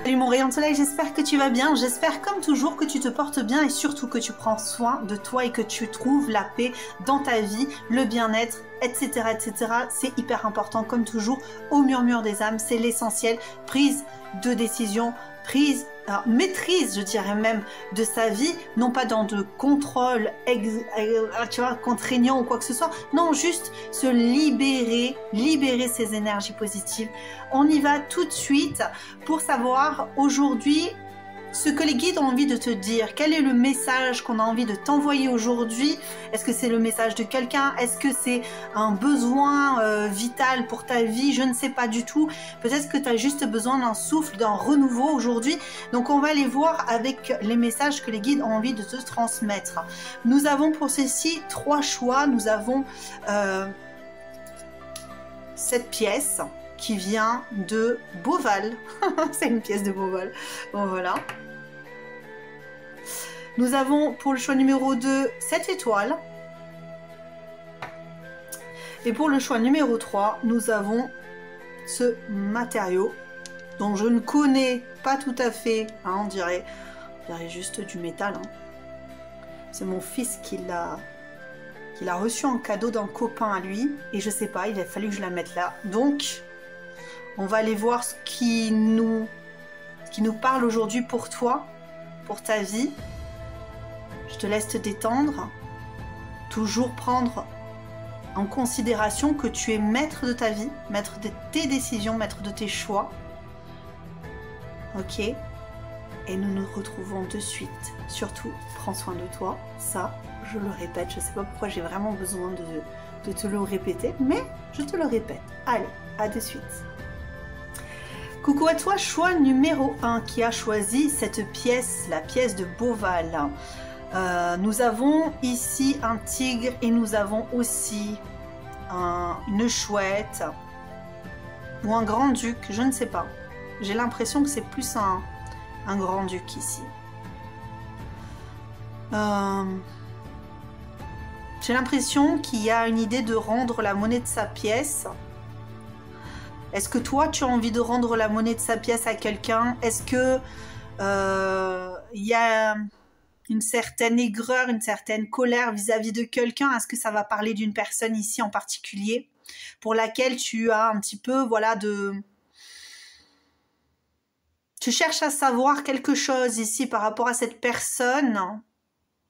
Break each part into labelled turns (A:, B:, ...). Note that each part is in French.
A: Salut mon rayon de soleil, j'espère que tu vas bien, j'espère comme toujours que tu te portes bien et surtout que tu prends soin de toi et que tu trouves la paix dans ta vie, le bien-être, etc. etc. C'est hyper important comme toujours, au murmure des âmes, c'est l'essentiel, prise de décision, prise, alors, maîtrise je dirais même de sa vie, non pas dans de contrôle tu vois, contraignant ou quoi que ce soit, non, juste se libérer, libérer ses énergies positives. On y va tout de suite pour savoir aujourd'hui ce que les guides ont envie de te dire. Quel est le message qu'on a envie de t'envoyer aujourd'hui? Est-ce que c'est le message de quelqu'un? Est-ce que c'est un besoin vital pour ta vie? Je ne sais pas du tout. Peut-être que tu as juste besoin d'un souffle, d'un renouveau aujourd'hui. Donc on va aller voir avec les messages que les guides ont envie de te transmettre. Nous avons pour ceci 3 choix. Nous avons cette pièce qui vient de Beauval. C'est une pièce de Beauval. Bon, voilà. Nous avons pour le choix numéro 2, 7 étoiles. Et pour le choix numéro 3, nous avons ce matériau dont je ne connais pas tout à fait. Hein, on dirait juste du métal. Hein. C'est mon fils qui l'a reçu en cadeau d'un copain à lui. Et je sais pas, il a fallu que je la mette là. Donc, on va aller voir ce qui nous parle aujourd'hui pour toi, pour ta vie. Je te laisse te détendre. Toujours prendre en considération que tu es maître de ta vie, maître de tes décisions, maître de tes choix. Ok? Et nous nous retrouvons de suite. Surtout, prends soin de toi. Ça, je le répète. Je ne sais pas pourquoi j'ai vraiment besoin de te le répéter, mais je te le répète. Allez, à de suite. Coucou à toi, choix numéro 1 qui a choisi cette pièce, la pièce de Beauval. Nous avons ici un tigre et nous avons aussi une chouette ou un grand-duc, je ne sais pas. J'ai l'impression que c'est plus un grand-duc ici. J'ai l'impression qu'il y a une idée de rendre la monnaie de sa pièce. Est-ce que toi, tu as envie de rendre la monnaie de sa pièce à quelqu'un? Est-ce que y a une certaine aigreur, une certaine colère vis-à-vis de quelqu'un? Est-ce que ça va parler d'une personne ici en particulier pour laquelle tu as un petit peu, voilà, tu cherches à savoir quelque chose ici par rapport à cette personne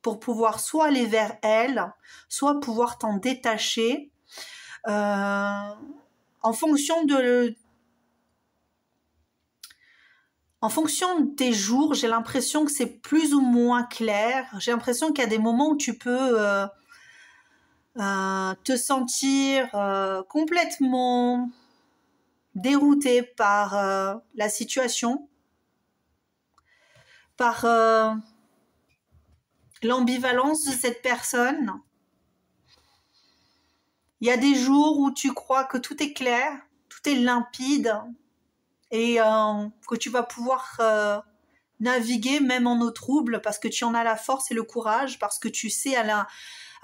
A: pour pouvoir soit aller vers elle, soit pouvoir t'en détacher en fonction de tes jours. J'ai l'impression que c'est plus ou moins clair. J'ai l'impression qu'il y a des moments où tu peux te sentir complètement dérouté par la situation, par l'ambivalence de cette personne. Il y a des jours où tu crois que tout est clair, tout est limpide, et que tu vas pouvoir naviguer même en eau trouble parce que tu en as la force et le courage, parce que tu sais à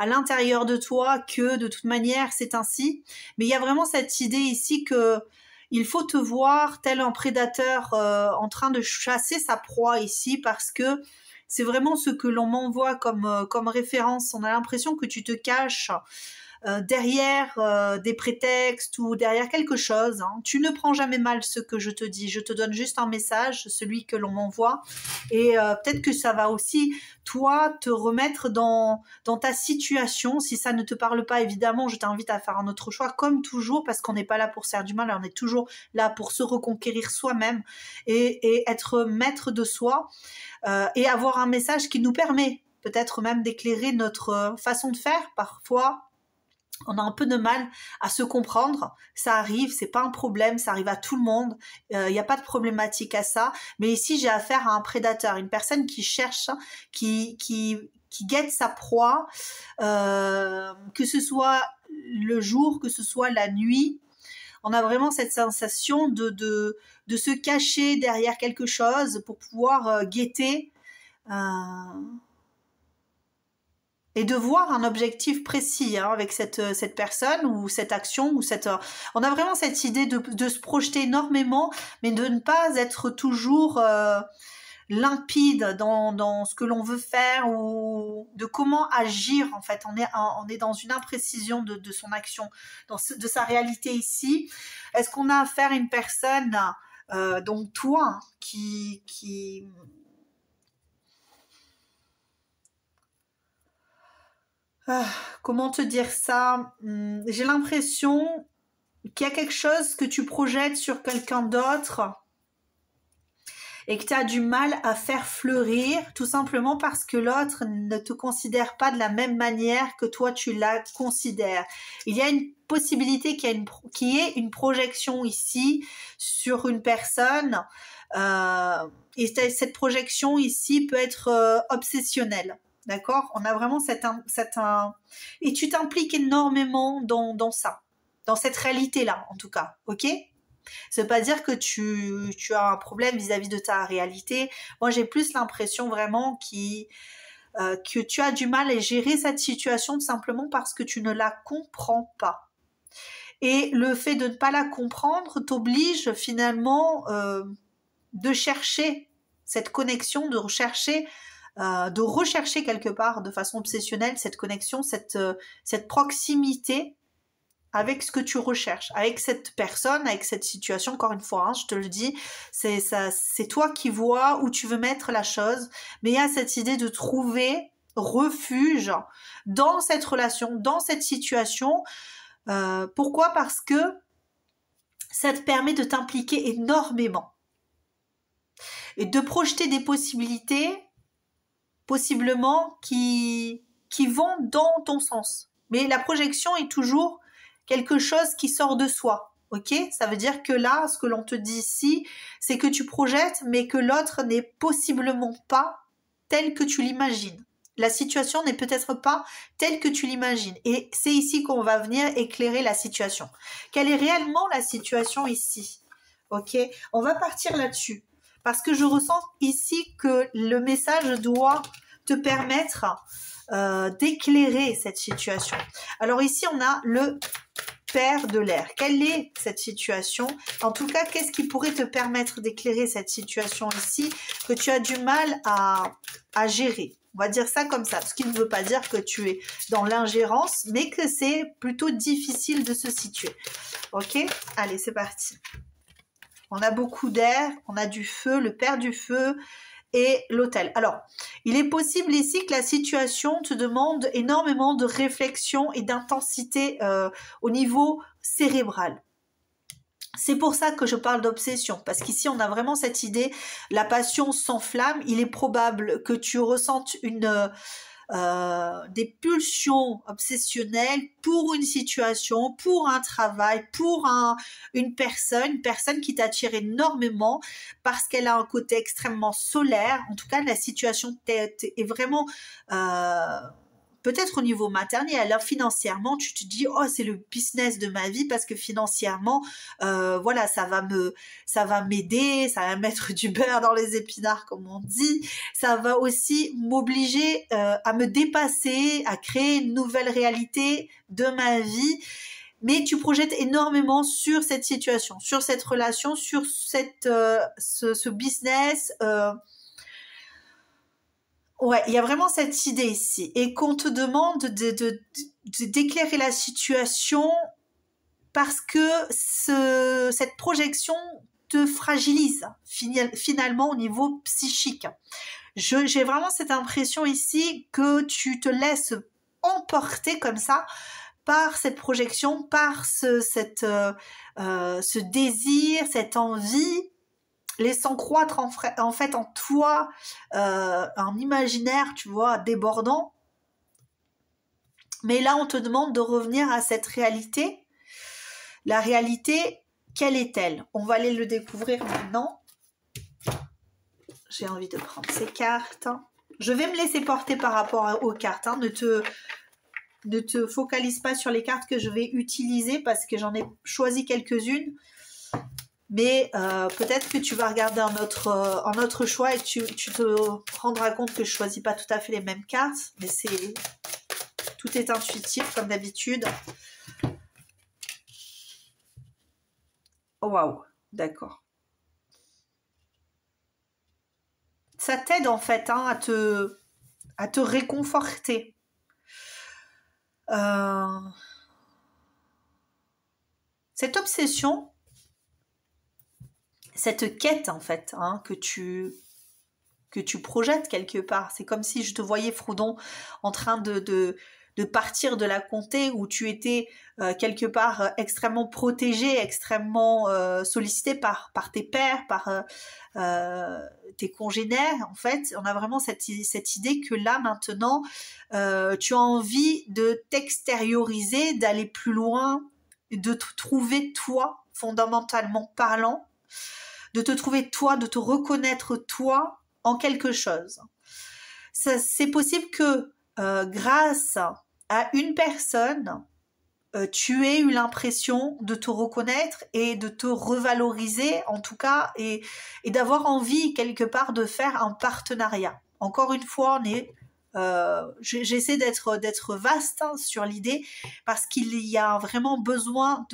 A: l'intérieur de toi que de toute manière c'est ainsi. Mais il y a vraiment cette idée ici que il faut te voir tel un prédateur en train de chasser sa proie ici, parce que c'est vraiment ce que l'on m'envoie comme référence. On a l'impression que tu te caches derrière des prétextes ou derrière quelque chose. Hein. Tu ne prends jamais mal ce que je te dis. Je te donne juste un message, celui que l'on m'envoie. Et peut-être que ça va aussi, toi, te remettre dans ta situation. Si ça ne te parle pas, évidemment, je t'invite à faire un autre choix, comme toujours, parce qu'on n'est pas là pour se faire du mal. On est toujours là pour se reconquérir soi-même et être maître de soi et avoir un message qui nous permet peut-être même d'éclairer notre façon de faire. Parfois, on a un peu de mal à se comprendre, ça arrive, c'est pas un problème, ça arrive à tout le monde, il n'y a pas de problématique à ça, mais ici j'ai affaire à un prédateur, une personne qui cherche, qui guette sa proie, que ce soit le jour, que ce soit la nuit. On a vraiment cette sensation de se cacher derrière quelque chose pour pouvoir guetter et de voir un objectif précis hein, avec cette personne ou cette action ou cette. On a vraiment cette idée de se projeter énormément, mais de ne pas être toujours limpide dans ce que l'on veut faire ou de comment agir en fait. On est dans une imprécision de son action, de sa réalité ici. Est-ce qu'on a affaire à une personne, donc toi, hein, qui comment te dire ça? J'ai l'impression qu'il y a quelque chose que tu projettes sur quelqu'un d'autre et que tu as du mal à faire fleurir, tout simplement parce que l'autre ne te considère pas de la même manière que toi tu la considères. Il y a une possibilité qu'il y ait une projection ici sur une personne et cette projection ici peut être obsessionnelle. D'accord? On a vraiment et tu t'impliques énormément dans ça, dans cette réalité-là, en tout cas. Ok? Ça veut pas dire que tu as un problème vis-à-vis de ta réalité. Moi, j'ai plus l'impression vraiment que tu as du mal à gérer cette situation tout simplement parce que tu ne la comprends pas. Et le fait de ne pas la comprendre t'oblige finalement de chercher cette connexion, de rechercher quelque part de façon obsessionnelle cette connexion, cette proximité avec ce que tu recherches, avec cette personne, avec cette situation, encore une fois, hein, je te le dis, c'est toi qui vois où tu veux mettre la chose, mais il y a cette idée de trouver refuge dans cette relation, dans cette situation. Pourquoi? Parce que ça te permet de t'impliquer énormément et de projeter des possibilités, possiblement, qui vont dans ton sens. Mais la projection est toujours quelque chose qui sort de soi, ok? Ça veut dire que là, ce que l'on te dit ici, c'est que tu projettes, mais que l'autre n'est possiblement pas tel que tu l'imagines. La situation n'est peut-être pas telle que tu l'imagines. Et c'est ici qu'on va venir éclairer la situation. Quelle est réellement la situation ici? Ok? On va partir là-dessus. Parce que je ressens ici que le message doit te permettre d'éclairer cette situation. Alors ici, on a le père de l'air. Quelle est cette situation? En tout cas, qu'est-ce qui pourrait te permettre d'éclairer cette situation ici que tu as du mal à gérer? On va dire ça comme ça, ce qui ne veut pas dire que tu es dans l'ingérence, mais que c'est plutôt difficile de se situer. Ok? Allez, c'est parti. On a beaucoup d'air, on a du feu, le père du feu et l'autel. Alors, il est possible ici que la situation te demande énormément de réflexion et d'intensité au niveau cérébral. C'est pour ça que je parle d'obsession, parce qu'ici on a vraiment cette idée, la passion s'enflamme, il est probable que tu ressentes des pulsions obsessionnelles pour une situation, pour un travail, pour une personne qui t'attire énormément parce qu'elle a un côté extrêmement solaire. En tout cas, la situation est vraiment peut-être au niveau matériel, là, financièrement, tu te dis, oh, c'est le business de ma vie parce que financièrement, voilà, ça va m'aider, ça va mettre du beurre dans les épinards, comme on dit. Ça va aussi m'obliger à me dépasser, à créer une nouvelle réalité de ma vie. Mais tu projettes énormément sur cette situation, sur cette relation, sur ce business. Ouais, il y a vraiment cette idée ici. Et qu'on te demande d'éclairer la situation parce que cette projection te fragilise finalement au niveau psychique. J'ai vraiment cette impression ici que tu te laisses emporter comme ça par cette projection, par ce désir, cette envie, laissant croître en fait en toi un imaginaire, tu vois, débordant. Mais là, on te demande de revenir à cette réalité. La réalité, quelle est-elle? On va aller le découvrir maintenant. J'ai envie de prendre ces cartes. Je vais me laisser porter par rapport aux cartes. Hein. Ne te focalise pas sur les cartes que je vais utiliser parce que j'en ai choisi quelques-unes. Mais peut-être que tu vas regarder un autre choix et tu te rendras compte que je ne choisis pas tout à fait les mêmes cartes. Mais Tout est intuitif comme d'habitude. Oh, waouh, d'accord. Ça t'aide en fait hein, à te réconforter. Cette obsession, cette quête en fait hein, que tu projettes quelque part. C'est comme si je te voyais, Frodon, en train de partir de la comté où tu étais quelque part extrêmement protégé, extrêmement sollicité par tes pairs, par tes congénères. En fait, on a vraiment cette idée que là, maintenant, tu as envie de t'extérioriser, d'aller plus loin, de te trouver toi, fondamentalement parlant, de te trouver toi, de te reconnaître toi en quelque chose. C'est possible que grâce à une personne, tu aies eu l'impression de te reconnaître et de te revaloriser en tout cas et d'avoir envie quelque part de faire un partenariat. Encore une fois, j'essaie d'être vaste hein, sur l'idée parce qu'il y a vraiment besoin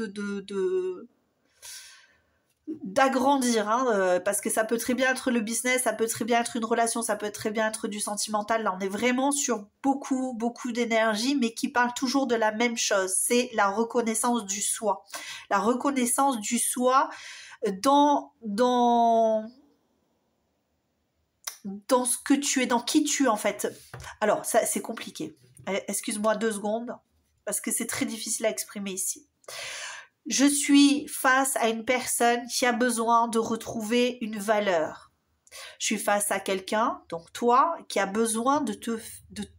A: d'agrandir, hein, parce que ça peut très bien être le business, ça peut très bien être une relation, ça peut très bien être du sentimental. Là, on est vraiment sur beaucoup, beaucoup d'énergie, mais qui parle toujours de la même chose. C'est la reconnaissance du soi. La reconnaissance du soi dans ce que tu es, dans qui tu es en fait. Alors, ça, c'est compliqué. Excuse-moi 2 secondes, parce que c'est très difficile à exprimer ici. Je suis face à une personne qui a besoin de retrouver une valeur. Je suis face à quelqu'un, donc toi, qui a besoin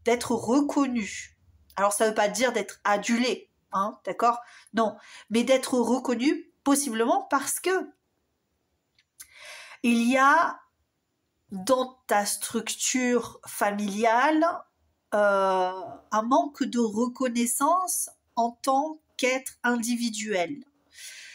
A: d'être reconnu. Alors, ça ne veut pas dire d'être adulé, hein, d'accord? Non, mais d'être reconnu, possiblement parce que il y a dans ta structure familiale un manque de reconnaissance en tant qu'être individuel.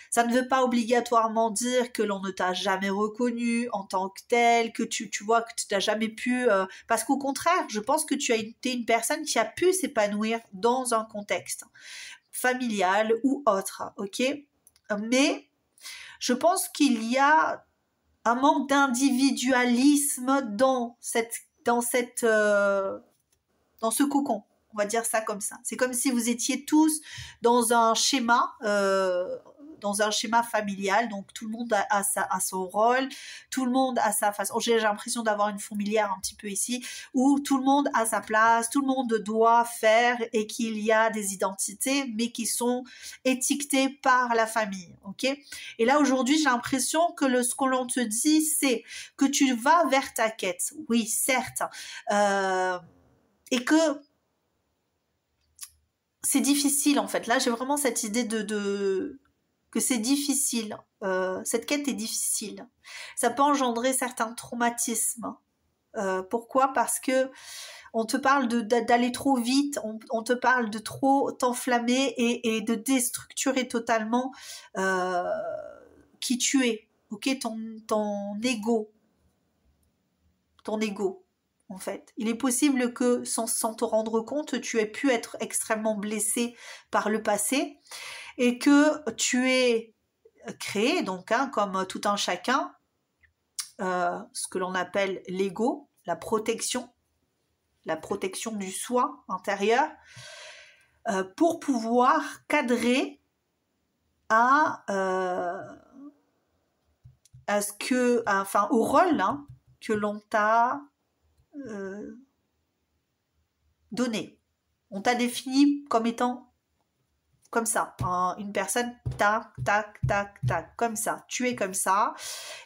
A: Ça ne veut pas obligatoirement dire que l'on ne t'a jamais reconnu en tant que tel, que tu vois que tu n'as jamais pu... parce qu'au contraire, je pense que tu as été une personne qui a pu s'épanouir dans un contexte familial ou autre, ok? Mais je pense qu'il y a un manque d'individualisme dans ce cocon. On va dire ça comme ça. C'est comme si vous étiez tous dans un schéma familial. Donc tout le monde a son rôle, tout le monde a sa façon. J'ai l'impression d'avoir une fourmilière un petit peu ici, où tout le monde a sa place, tout le monde doit faire et qu'il y a des identités, mais qui sont étiquetées par la famille. Ok ? Et là aujourd'hui, j'ai l'impression que ce que l'on te dit, c'est que tu vas vers ta quête. Oui, certes. Et que c'est difficile en fait. Là, j'ai vraiment cette idée que c'est difficile. Cette quête est difficile. Ça peut engendrer certains traumatismes. Pourquoi ? Parce que on te parle d'aller trop vite, on te parle de trop t'enflammer et de déstructurer totalement qui tu es. Ok, ton ego. Ton ego. En fait. Il est possible que sans te rendre compte, tu aies pu être extrêmement blessé par le passé et que tu aies créé, donc hein, comme tout un chacun, ce que l'on appelle l'ego, la protection du soi intérieur, pour pouvoir cadrer au rôle hein, que l'on t'a donné. On t'a défini comme étant comme ça, une personne tac, tac, tac, tac, comme ça. Tu es comme ça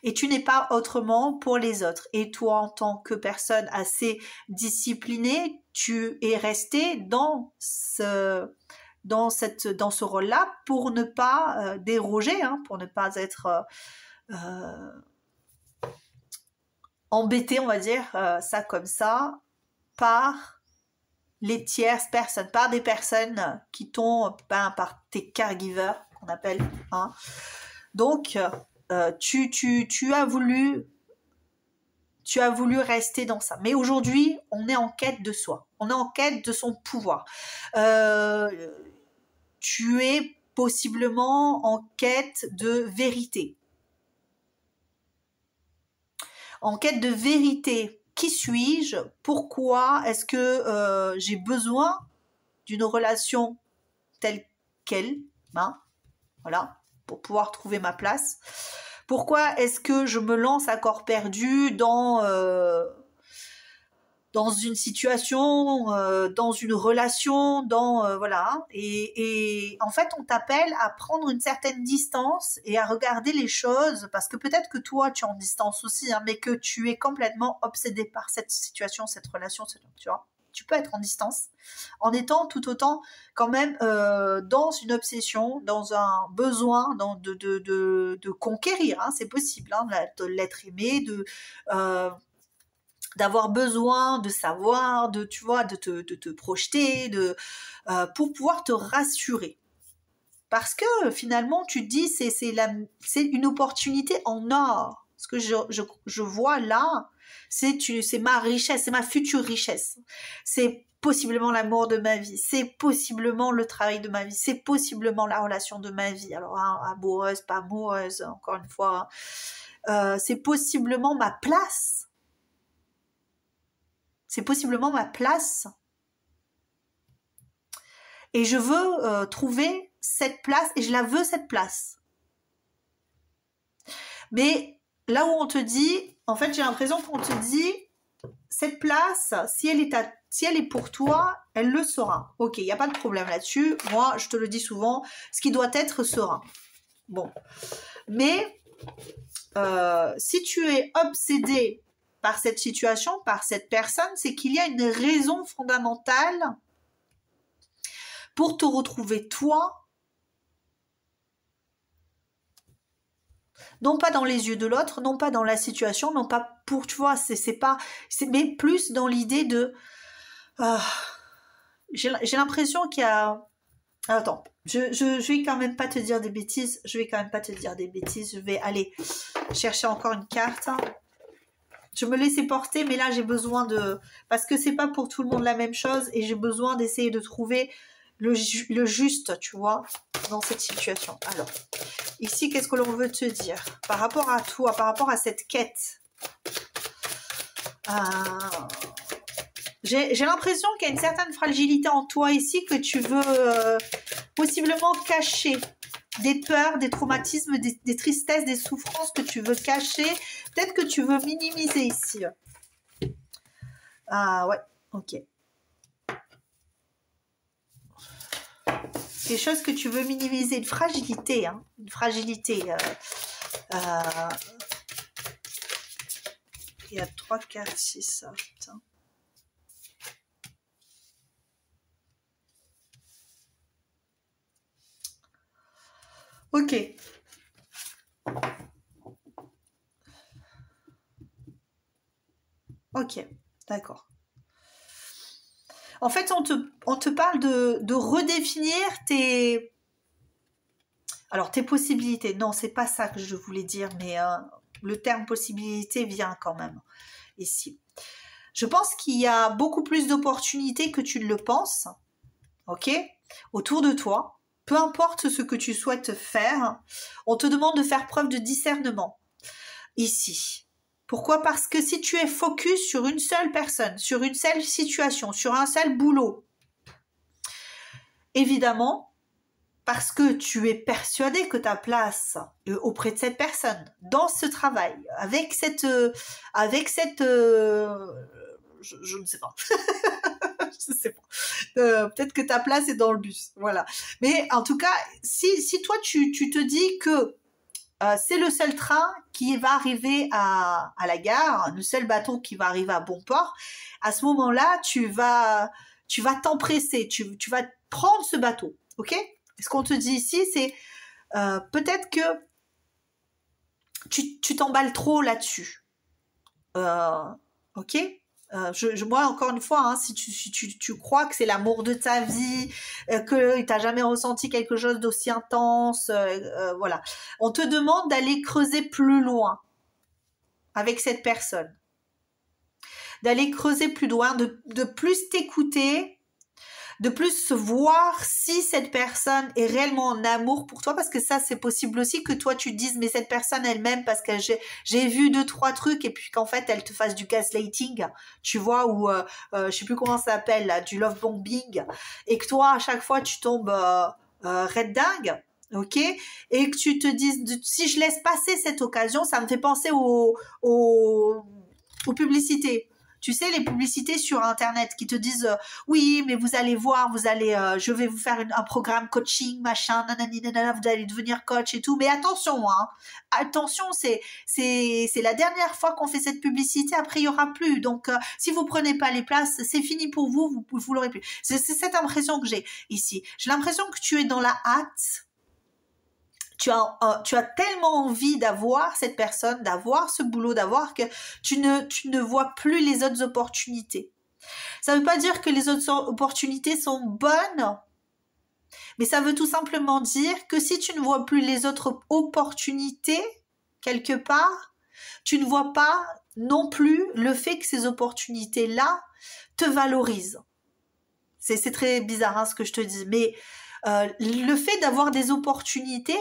A: et tu n'es pas autrement pour les autres. Et toi, en tant que personne assez disciplinée, tu es resté dans ce rôle-là pour ne pas déroger, hein, pour ne pas être embêté, on va dire ça comme ça, par les tierces personnes, par des personnes qui t'ont, par tes caregivers, qu'on appelle. Hein. Donc, tu as voulu tu as voulu rester dans ça. Mais aujourd'hui, on est en quête de soi. On est en quête de son pouvoir. Tu es possiblement en quête de vérité. En quête de vérité. Qui suis-je? Pourquoi est-ce que j'ai besoin d'une relation telle qu'elle, hein, voilà, pour pouvoir trouver ma place? Pourquoi est-ce que je me lance à corps perdu dans une situation, dans une relation, voilà. Et en fait, on t'appelle à prendre une certaine distance et à regarder les choses, parce que peut-être que toi, tu es en distance aussi, hein, mais que tu es complètement obsédé par cette situation, cette relation, tu vois. Tu peux être en distance en étant tout autant quand même dans une obsession, dans un besoin de conquérir, hein, c'est possible, hein, de l'être aimé, d'avoir besoin de savoir, tu vois, de te projeter, pour pouvoir te rassurer. Parce que finalement, tu te dis, c'est une opportunité en or. Ce que je vois là, c'est ma richesse, c'est ma future richesse. C'est possiblement l'amour de ma vie, c'est possiblement le travail de ma vie, c'est possiblement la relation de ma vie. Alors, hein, amoureuse, pas amoureuse, encore une fois, c'est possiblement ma place. C'est possiblement ma place. Et je veux trouver cette place, et je la veux, cette place. Mais là où on te dit, en fait, j'ai l'impression qu'on te dit, cette place, si elle est pour toi, elle le sera. Ok, il n'y a pas de problème là-dessus. Moi, je te le dis souvent, ce qui doit être sera. Bon. Mais si tu es obsédé par cette situation, par cette personne, c'est qu'il y a une raison fondamentale pour te retrouver toi, non pas dans les yeux de l'autre, non pas dans la situation, non pas pour, tu vois, mais plus dans l'idée de... j'ai l'impression qu'il y a... Attends, je vais quand même pas te dire des bêtises, je vais aller chercher encore une carte. Je me laissais porter, mais là j'ai besoin de... Parce que c'est pas pour tout le monde la même chose, et j'ai besoin d'essayer de trouver le juste, tu vois, dans cette situation. Alors, ici, qu'est-ce que l'on veut te dire par rapport à toi, par rapport à cette quête? J'ai l'impression qu'il y a une certaine fragilité en toi ici, que tu veux possiblement cacher. Des peurs, des traumatismes, des tristesses, des souffrances que tu veux cacher. Peut-être que tu veux minimiser ici. Ah ouais, ok. Quelque chose que tu veux minimiser, une fragilité, hein, une fragilité. Il y a 3, 4, 6, putain. Ok. Ok, d'accord. En fait, on te parle de redéfinir tes possibilités. Non, c'est pas ça que je voulais dire, mais le terme possibilité vient quand même ici. Je pense qu'il y a beaucoup plus d'opportunités que tu ne le penses, ok, autour de toi. Peu importe ce que tu souhaites faire, on te demande de faire preuve de discernement ici. Pourquoi? Parce que si tu es focus sur une seule personne, sur une seule situation, sur un seul boulot, évidemment, parce que tu es persuadé que ta place auprès de cette personne, dans ce travail, avec cette je ne sais pas. Je sais pas. Peut-être que ta place est dans le bus. Voilà. Mais en tout cas, si toi, tu te dis que c'est le seul train qui va arriver à la gare, le seul bateau qui va arriver à bon port, à ce moment-là, tu vas t'empresser, tu vas prendre ce bateau. Ok? Ce qu'on te dit ici, c'est peut-être que tu t'emballes trop là-dessus. Ok? Moi, encore une fois, hein, si tu crois que c'est l'amour de ta vie, que tu n'as jamais ressenti quelque chose d'aussi intense, voilà. On te demande d'aller creuser plus loin avec cette personne. d'aller creuser plus loin, de plus t'écouter, de plus voir si cette personne est réellement en amour pour toi, parce que ça, c'est possible aussi que toi, tu te dises, mais cette personne elle-même, parce que j'ai vu 2, 3 trucs, et puis qu'en fait, elle te fasse du gaslighting, tu vois, ou je sais plus comment ça s'appelle, là, du love bombing, et que toi, à chaque fois, tu tombes red dingue, ok, et que tu te dises, si je laisse passer cette occasion, ça me fait penser aux publicités. Tu sais, les publicités sur Internet qui te disent oui, mais vous allez voir, je vais vous faire un programme coaching, machin, nanani, nanana, vous allez devenir coach et tout. Mais attention, hein, attention, c'est la dernière fois qu'on fait cette publicité. Après, il y aura plus. Donc, si vous prenez pas les places, c'est fini pour vous. Vous l'aurez plus. C'est cette impression que j'ai ici. J'ai l'impression que tu es dans la hâte. Tu as tellement envie d'avoir cette personne, d'avoir ce boulot, d'avoir que tu ne vois plus les autres opportunités. Ça ne veut pas dire que les autres opportunités sont bonnes, mais ça veut tout simplement dire que si tu ne vois plus les autres opportunités, quelque part, tu ne vois pas non plus le fait que ces opportunités-là te valorisent. C'est très bizarre, hein, ce que je te dis, mais le fait d'avoir des opportunités,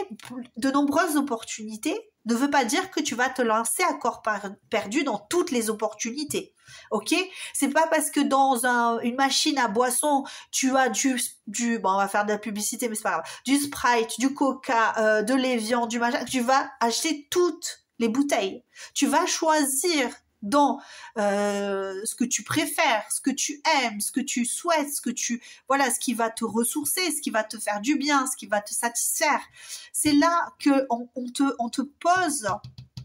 A: de nombreuses opportunités, ne veut pas dire que tu vas te lancer à corps perdu dans toutes les opportunités. Ok? C'est pas parce que dans une machine à boisson, tu as bon, on va faire de la publicité, mais c'est pas grave, du Sprite, du Coca, de l'Evian, du machin, que tu vas acheter toutes les bouteilles. Tu vas choisir dans ce que tu préfères, ce que tu aimes, ce que tu souhaites, ce qui va te ressourcer, ce qui va te faire du bien, ce qui va te satisfaire. C'est là que on te pose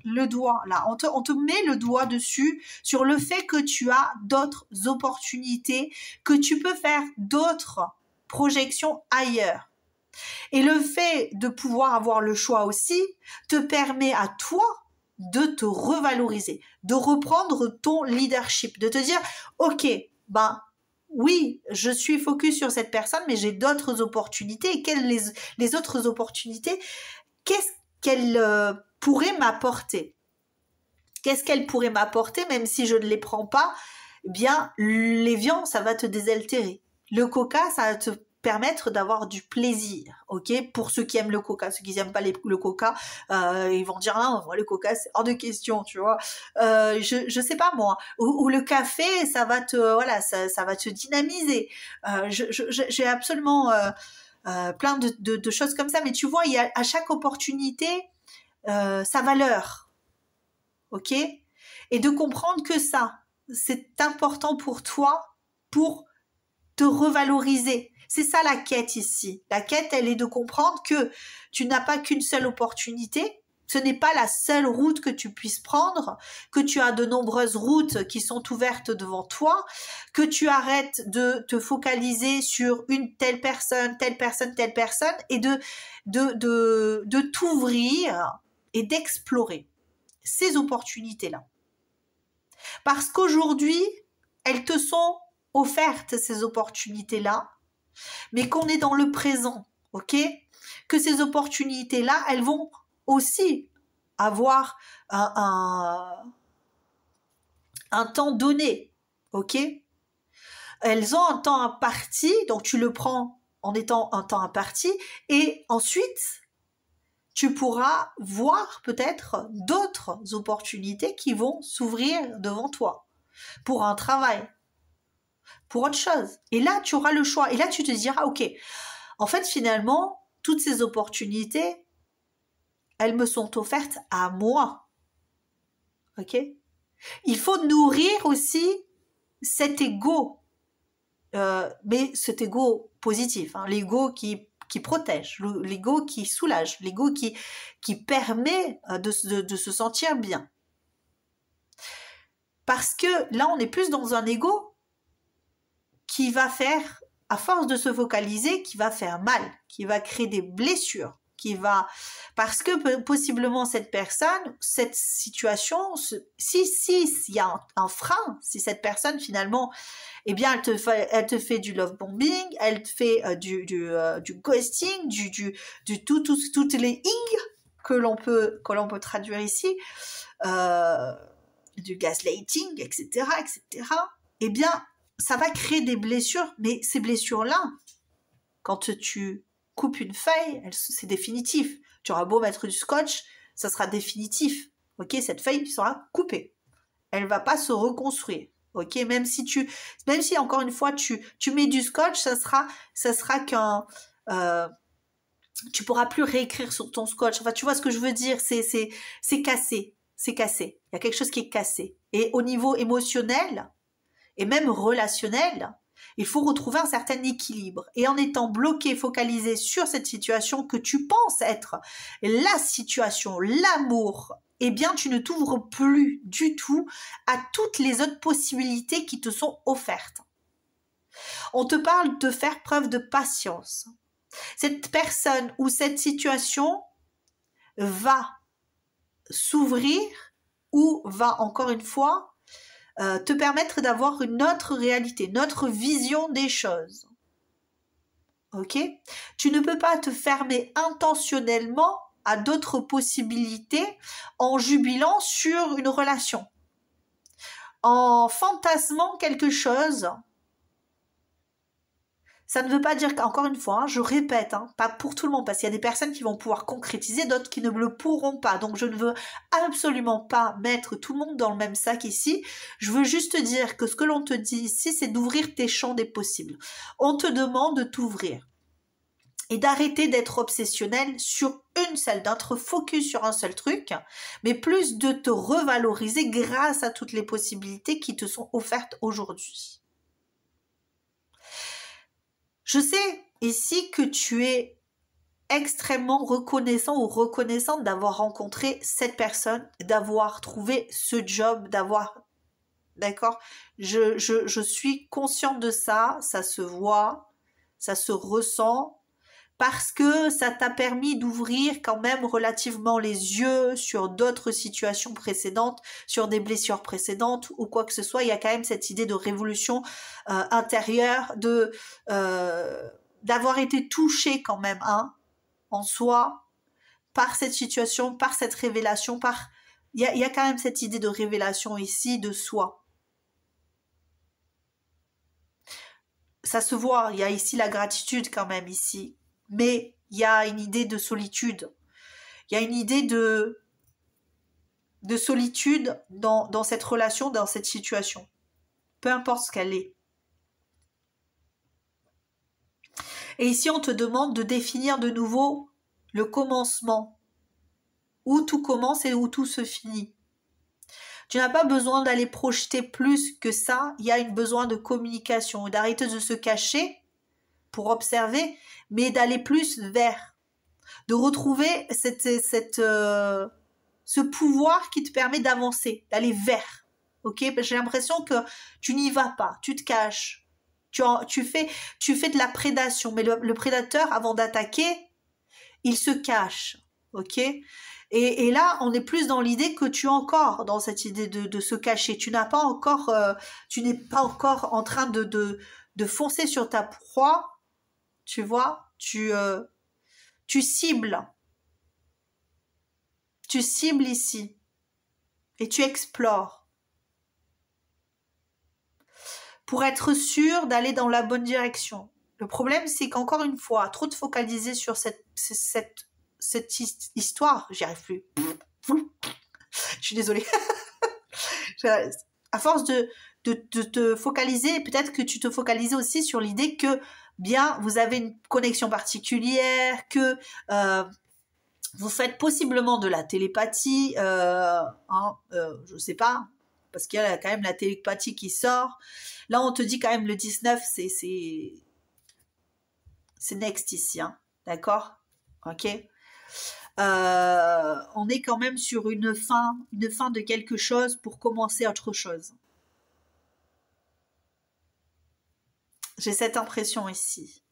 A: le doigt, là, on te met le doigt dessus sur le fait que tu as d'autres opportunités, que tu peux faire d'autres projections ailleurs. Et le fait de pouvoir avoir le choix aussi te permet à toi de te revaloriser, de reprendre ton leadership, de te dire, ok, ben oui, je suis focus sur cette personne, mais j'ai d'autres opportunités. Et quelles les autres opportunités, qu'est-ce qu'elles pourraient m'apporter? Qu'est-ce qu'elles pourraient m'apporter, même si je ne les prends pas? Eh bien, l'Evian, ça va te désaltérer. Le Coca, ça va te permettre d'avoir du plaisir, ok? Pour ceux qui aiment le Coca, ceux qui n'aiment pas le Coca, ils vont dire non, moi le Coca c'est hors de question, tu vois. Je sais pas moi. Ou le café, ça va te ça va te dynamiser. J'ai absolument plein de choses comme ça, mais tu vois, il y a à chaque opportunité sa valeur, ok? Et de comprendre que ça, c'est important pour toi pour te revaloriser. C'est ça la quête ici. La quête, elle est de comprendre que tu n'as pas qu'une seule opportunité. Ce n'est pas la seule route que tu puisses prendre, que tu as de nombreuses routes qui sont ouvertes devant toi, que tu arrêtes de te focaliser sur une telle personne, et de t'ouvrir et d'explorer ces opportunités-là. Parce qu'aujourd'hui, elles te sont offertes, ces opportunités-là, mais qu'on est dans le présent, ok? Que ces opportunités-là, elles vont aussi avoir un temps donné, ok? Elles ont un temps imparti, donc tu le prends en étant un temps imparti, et ensuite, tu pourras voir peut-être d'autres opportunités qui vont s'ouvrir devant toi pour un travail, pour autre chose. Et là, tu auras le choix. Et là, tu te diras, ok, en fait, finalement, toutes ces opportunités, elles me sont offertes à moi. Ok? Il faut nourrir aussi cet ego, mais cet ego positif, hein, l'ego qui protège, l'ego qui soulage, l'ego qui permet de se sentir bien. Parce que là, on est plus dans un ego qui va faire, à force de se focaliser, qui va faire mal, qui va créer des blessures, parce que possiblement cette personne, cette situation, si il y a un frein, si cette personne finalement, eh bien elle te fait du love bombing, elle te fait du ghosting, toutes les ing que l'on peut traduire ici, du gaslighting, etc., etc., eh bien, ça va créer des blessures, mais ces blessures-là, quand tu coupes une feuille, c'est définitif. Tu auras beau mettre du scotch, ça sera définitif. Ok, cette feuille sera coupée. Elle va pas se reconstruire. Ok, même si encore une fois tu mets du scotch, ça sera qu'un tu pourras plus réécrire sur ton scotch. Enfin, tu vois ce que je veux dire, c'est cassé, c'est cassé. Il y a quelque chose qui est cassé. Et au niveau émotionnel et même relationnel, il faut retrouver un certain équilibre. Et en étant bloqué, focalisé sur cette situation que tu penses être la situation, l'amour, eh bien, tu ne t'ouvres plus du tout à toutes les autres possibilités qui te sont offertes. On te parle de faire preuve de patience. Cette personne ou cette situation va s'ouvrir ou va, encore une fois, te permettre d'avoir une autre réalité, notre vision des choses. Ok ? Tu ne peux pas te fermer intentionnellement à d'autres possibilités en jubilant sur une relation, en fantasmant quelque chose. Ça ne veut pas dire qu'encore une fois, je répète, pas pour tout le monde, parce qu'il y a des personnes qui vont pouvoir concrétiser, d'autres qui ne le pourront pas. Donc je ne veux absolument pas mettre tout le monde dans le même sac ici. Je veux juste dire que ce que l'on te dit ici, c'est d'ouvrir tes champs des possibles. On te demande de t'ouvrir et d'arrêter d'être obsessionnel sur une seule, d'être focus sur un seul truc, mais plus de te revaloriser grâce à toutes les possibilités qui te sont offertes aujourd'hui. Je sais ici que tu es extrêmement reconnaissant ou reconnaissante d'avoir rencontré cette personne, d'avoir trouvé ce job, d'accord, je suis consciente de ça, ça se voit, ça se ressent, parce que ça t'a permis d'ouvrir quand même relativement les yeux sur d'autres situations précédentes, sur des blessures précédentes ou quoi que ce soit. Il y a quand même cette idée de révolution intérieure, d'avoir été touché quand même en soi par cette situation, par cette révélation, il y a quand même cette idée de révélation ici de soi. Ça se voit, il y a ici la gratitude quand même ici. Mais il y a une idée de solitude. Il y a une idée de solitude dans cette relation, dans cette situation. Peu importe ce qu'elle est. Et ici, on te demande de définir de nouveau le commencement. Où tout commence et où tout se finit. Tu n'as pas besoin d'aller projeter plus que ça. Il y a un besoin de communication, d'arrêter de se cacher pour observer, mais d'aller plus vers, de retrouver ce pouvoir qui te permet d'avancer, d'aller vers. Ok, j'ai l'impression que tu n'y vas pas, tu te caches, tu fais de la prédation, mais le prédateur, avant d'attaquer, il se cache. Ok, et là, on est plus dans l'idée que tu es encore dans cette idée de se cacher. Tu n'es pas encore en train de foncer sur ta proie. Tu vois, tu cibles. Tu cibles ici. Et tu explores. Pour être sûr d'aller dans la bonne direction. Le problème, c'est qu'encore une fois, trop te focaliser sur cette histoire, j'y arrive plus. Je suis désolée. À force de te focaliser, peut-être que tu te focalisais aussi sur l'idée que bien, vous avez une connexion particulière, que vous faites possiblement de la télépathie, je sais pas, parce qu'il y a quand même la télépathie qui sort. Là, on te dit quand même le 19, c'est next ici, d'accord? Ok. On est quand même sur une fin de quelque chose pour commencer autre chose. J'ai cette impression ici.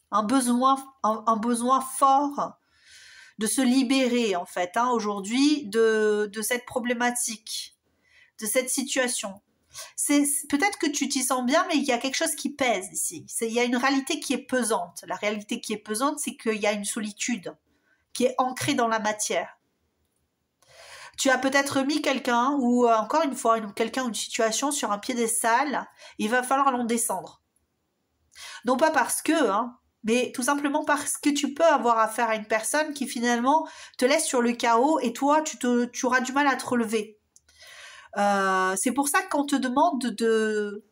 A: Un besoin fort de se libérer, en fait, aujourd'hui, de cette problématique, de cette situation. Peut-être que tu t'y sens bien, mais il y a quelque chose qui pèse ici. Il y a une réalité qui est pesante. La réalité qui est pesante, c'est qu'il y a une solitude qui est ancrée dans la matière. Tu as peut-être mis quelqu'un ou encore une fois quelqu'un ou une situation sur un piédestal, il va falloir l'en descendre. Non pas parce que, hein, mais tout simplement parce que tu peux avoir affaire à une personne qui finalement te laisse sur le chaos et toi, tu auras du mal à te relever. C'est pour ça qu'on te demande de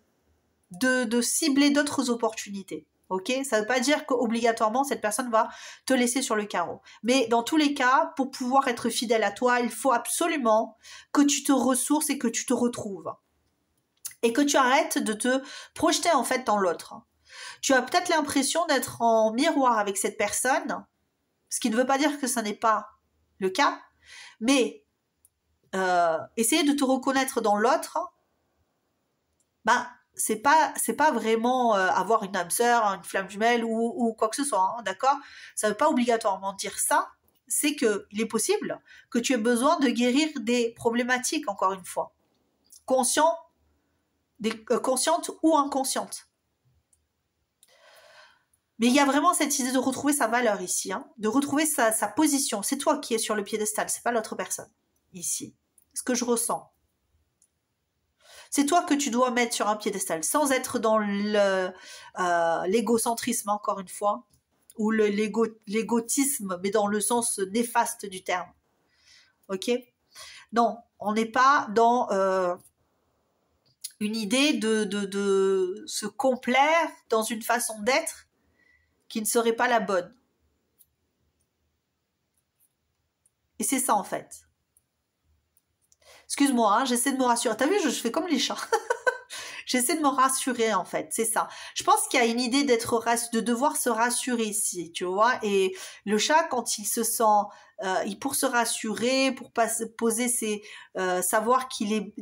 A: cibler d'autres opportunités. Ok, ça ne veut pas dire qu'obligatoirement cette personne va te laisser sur le carreau. Mais dans tous les cas, pour pouvoir être fidèle à toi, il faut absolument que tu te ressources et que tu te retrouves. Et que tu arrêtes de te projeter en fait dans l'autre. Tu as peut-être l'impression d'être en miroir avec cette personne, ce qui ne veut pas dire que ça n'est pas le cas, mais essayer de te reconnaître dans l'autre, ben, c'est pas vraiment avoir une âme sœur, une flamme jumelle ou quoi que ce soit, hein, d'accord? Ça ne veut pas obligatoirement dire ça. C'est que il est possible que tu aies besoin de guérir des problématiques, encore une fois, conscientes ou inconscientes. Mais il y a vraiment cette idée de retrouver sa valeur ici, hein, de retrouver sa position. C'est toi qui es sur le piédestal, c'est pas l'autre personne ici. Ce que je ressens. C'est toi que tu dois mettre sur un piédestal, sans être dans l'égocentrisme, encore une fois, ou l'égotisme, mais dans le sens néfaste du terme. Ok? Non, on n'est pas dans une idée de se complaire dans une façon d'être qui ne serait pas la bonne. Et c'est ça, en fait. Excuse-moi, hein, j'essaie de me rassurer. T'as vu, je fais comme les chats. J'essaie de me rassurer, en fait, c'est ça. Je pense qu'il y a une idée de devoir se rassurer ici, tu vois. Et le chat, quand il se sent, pour se rassurer, pour poser savoir qu'il est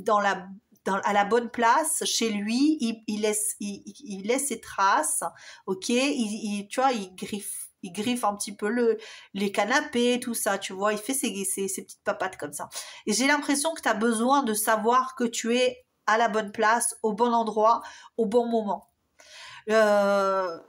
A: à la bonne place chez lui, il laisse ses traces, ok. Tu vois, il griffe un petit peu les canapés, tout ça, tu vois, il fait ses petites papates comme ça. Et j'ai l'impression que tu as besoin de savoir que tu es à la bonne place, au bon endroit, au bon moment.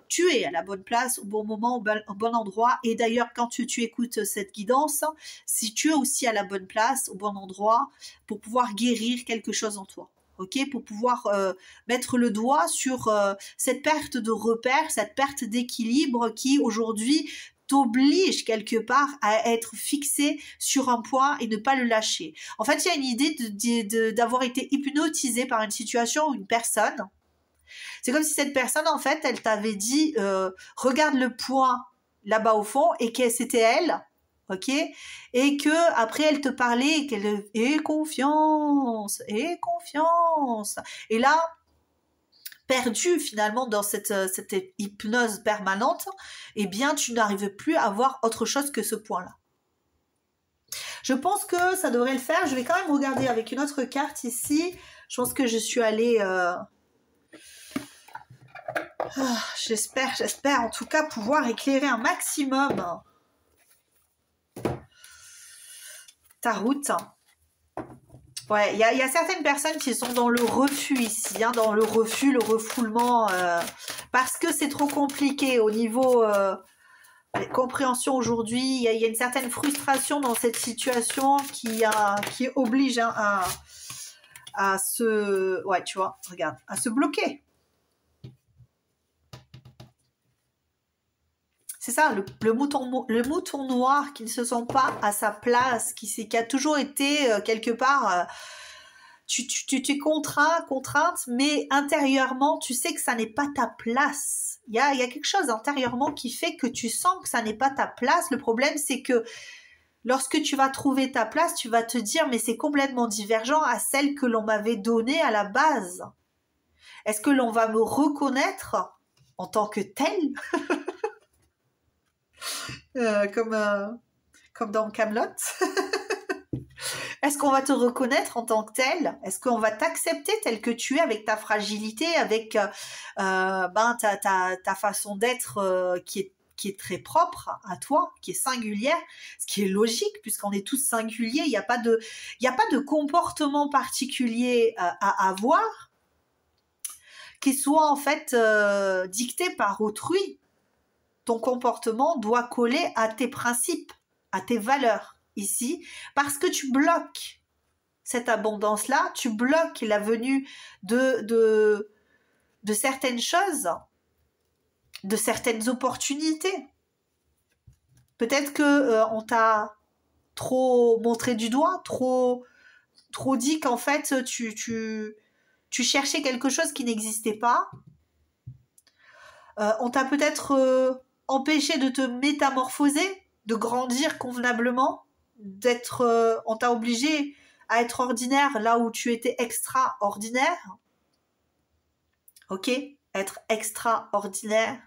A: Tu es à la bonne place, au bon moment, au bon endroit. Et d'ailleurs, quand tu écoutes cette guidance, si tu es aussi à la bonne place, au bon endroit, pour pouvoir guérir quelque chose en toi. Ok, pour pouvoir mettre le doigt sur cette perte de repère, cette perte d'équilibre qui aujourd'hui t'oblige quelque part à être fixé sur un point et ne pas le lâcher. En fait, il y a une idée d'avoir été hypnotisé par une situation ou une personne. C'est comme si cette personne, en fait, elle t'avait dit regarde le point là-bas au fond et que c'était elle. Ok, et que après elle te parlait et qu'elle aie confiance, et là perdu finalement dans cette hypnose permanente, eh bien tu n'arrives plus à voir autre chose que ce point-là. Je pense que ça devrait le faire. Je vais quand même regarder avec une autre carte ici. Je pense que je suis allée j'espère en tout cas pouvoir éclairer un maximum ta route. Ouais, il y a certaines personnes qui sont dans le refus ici, hein, dans le refus, le refoulement, parce que c'est trop compliqué au niveau compréhension aujourd'hui. Il y a une certaine frustration dans cette situation qui oblige hein, à se, ouais, tu vois, regarde, à se bloquer. C'est ça, le mouton noir qui ne se sent pas à sa place, qui a toujours été quelque part, tu es contrainte, mais intérieurement, tu sais que ça n'est pas ta place. Il y a quelque chose intérieurement qui fait que tu sens que ça n'est pas ta place. Le problème, c'est que lorsque tu vas trouver ta place, tu vas te dire, mais c'est complètement divergent à celle que l'on m'avait donnée à la base. Est-ce que l'on va me reconnaître en tant que telle comme dans Kaamelott. Est-ce qu'on va te reconnaître en tant que tel? Est-ce qu'on va t'accepter tel que tu es avec ta fragilité, avec ta façon d'être qui est très propre à toi, qui est singulière, ce qui est logique puisqu'on est tous singuliers. Il n'y a pas de comportement particulier à avoir qui soit en fait dicté par autrui. Ton comportement doit coller à tes principes, à tes valeurs ici parce que tu bloques cette abondance-là, tu bloques la venue de certaines choses, de certaines opportunités. Peut-être que on t'a trop montré du doigt, trop dit qu'en fait tu cherchais quelque chose qui n'existait pas. On t'a peut-être empêché de te métamorphoser, de grandir convenablement, on t'a obligé à être ordinaire là où tu étais extraordinaire. Ok, être extraordinaire,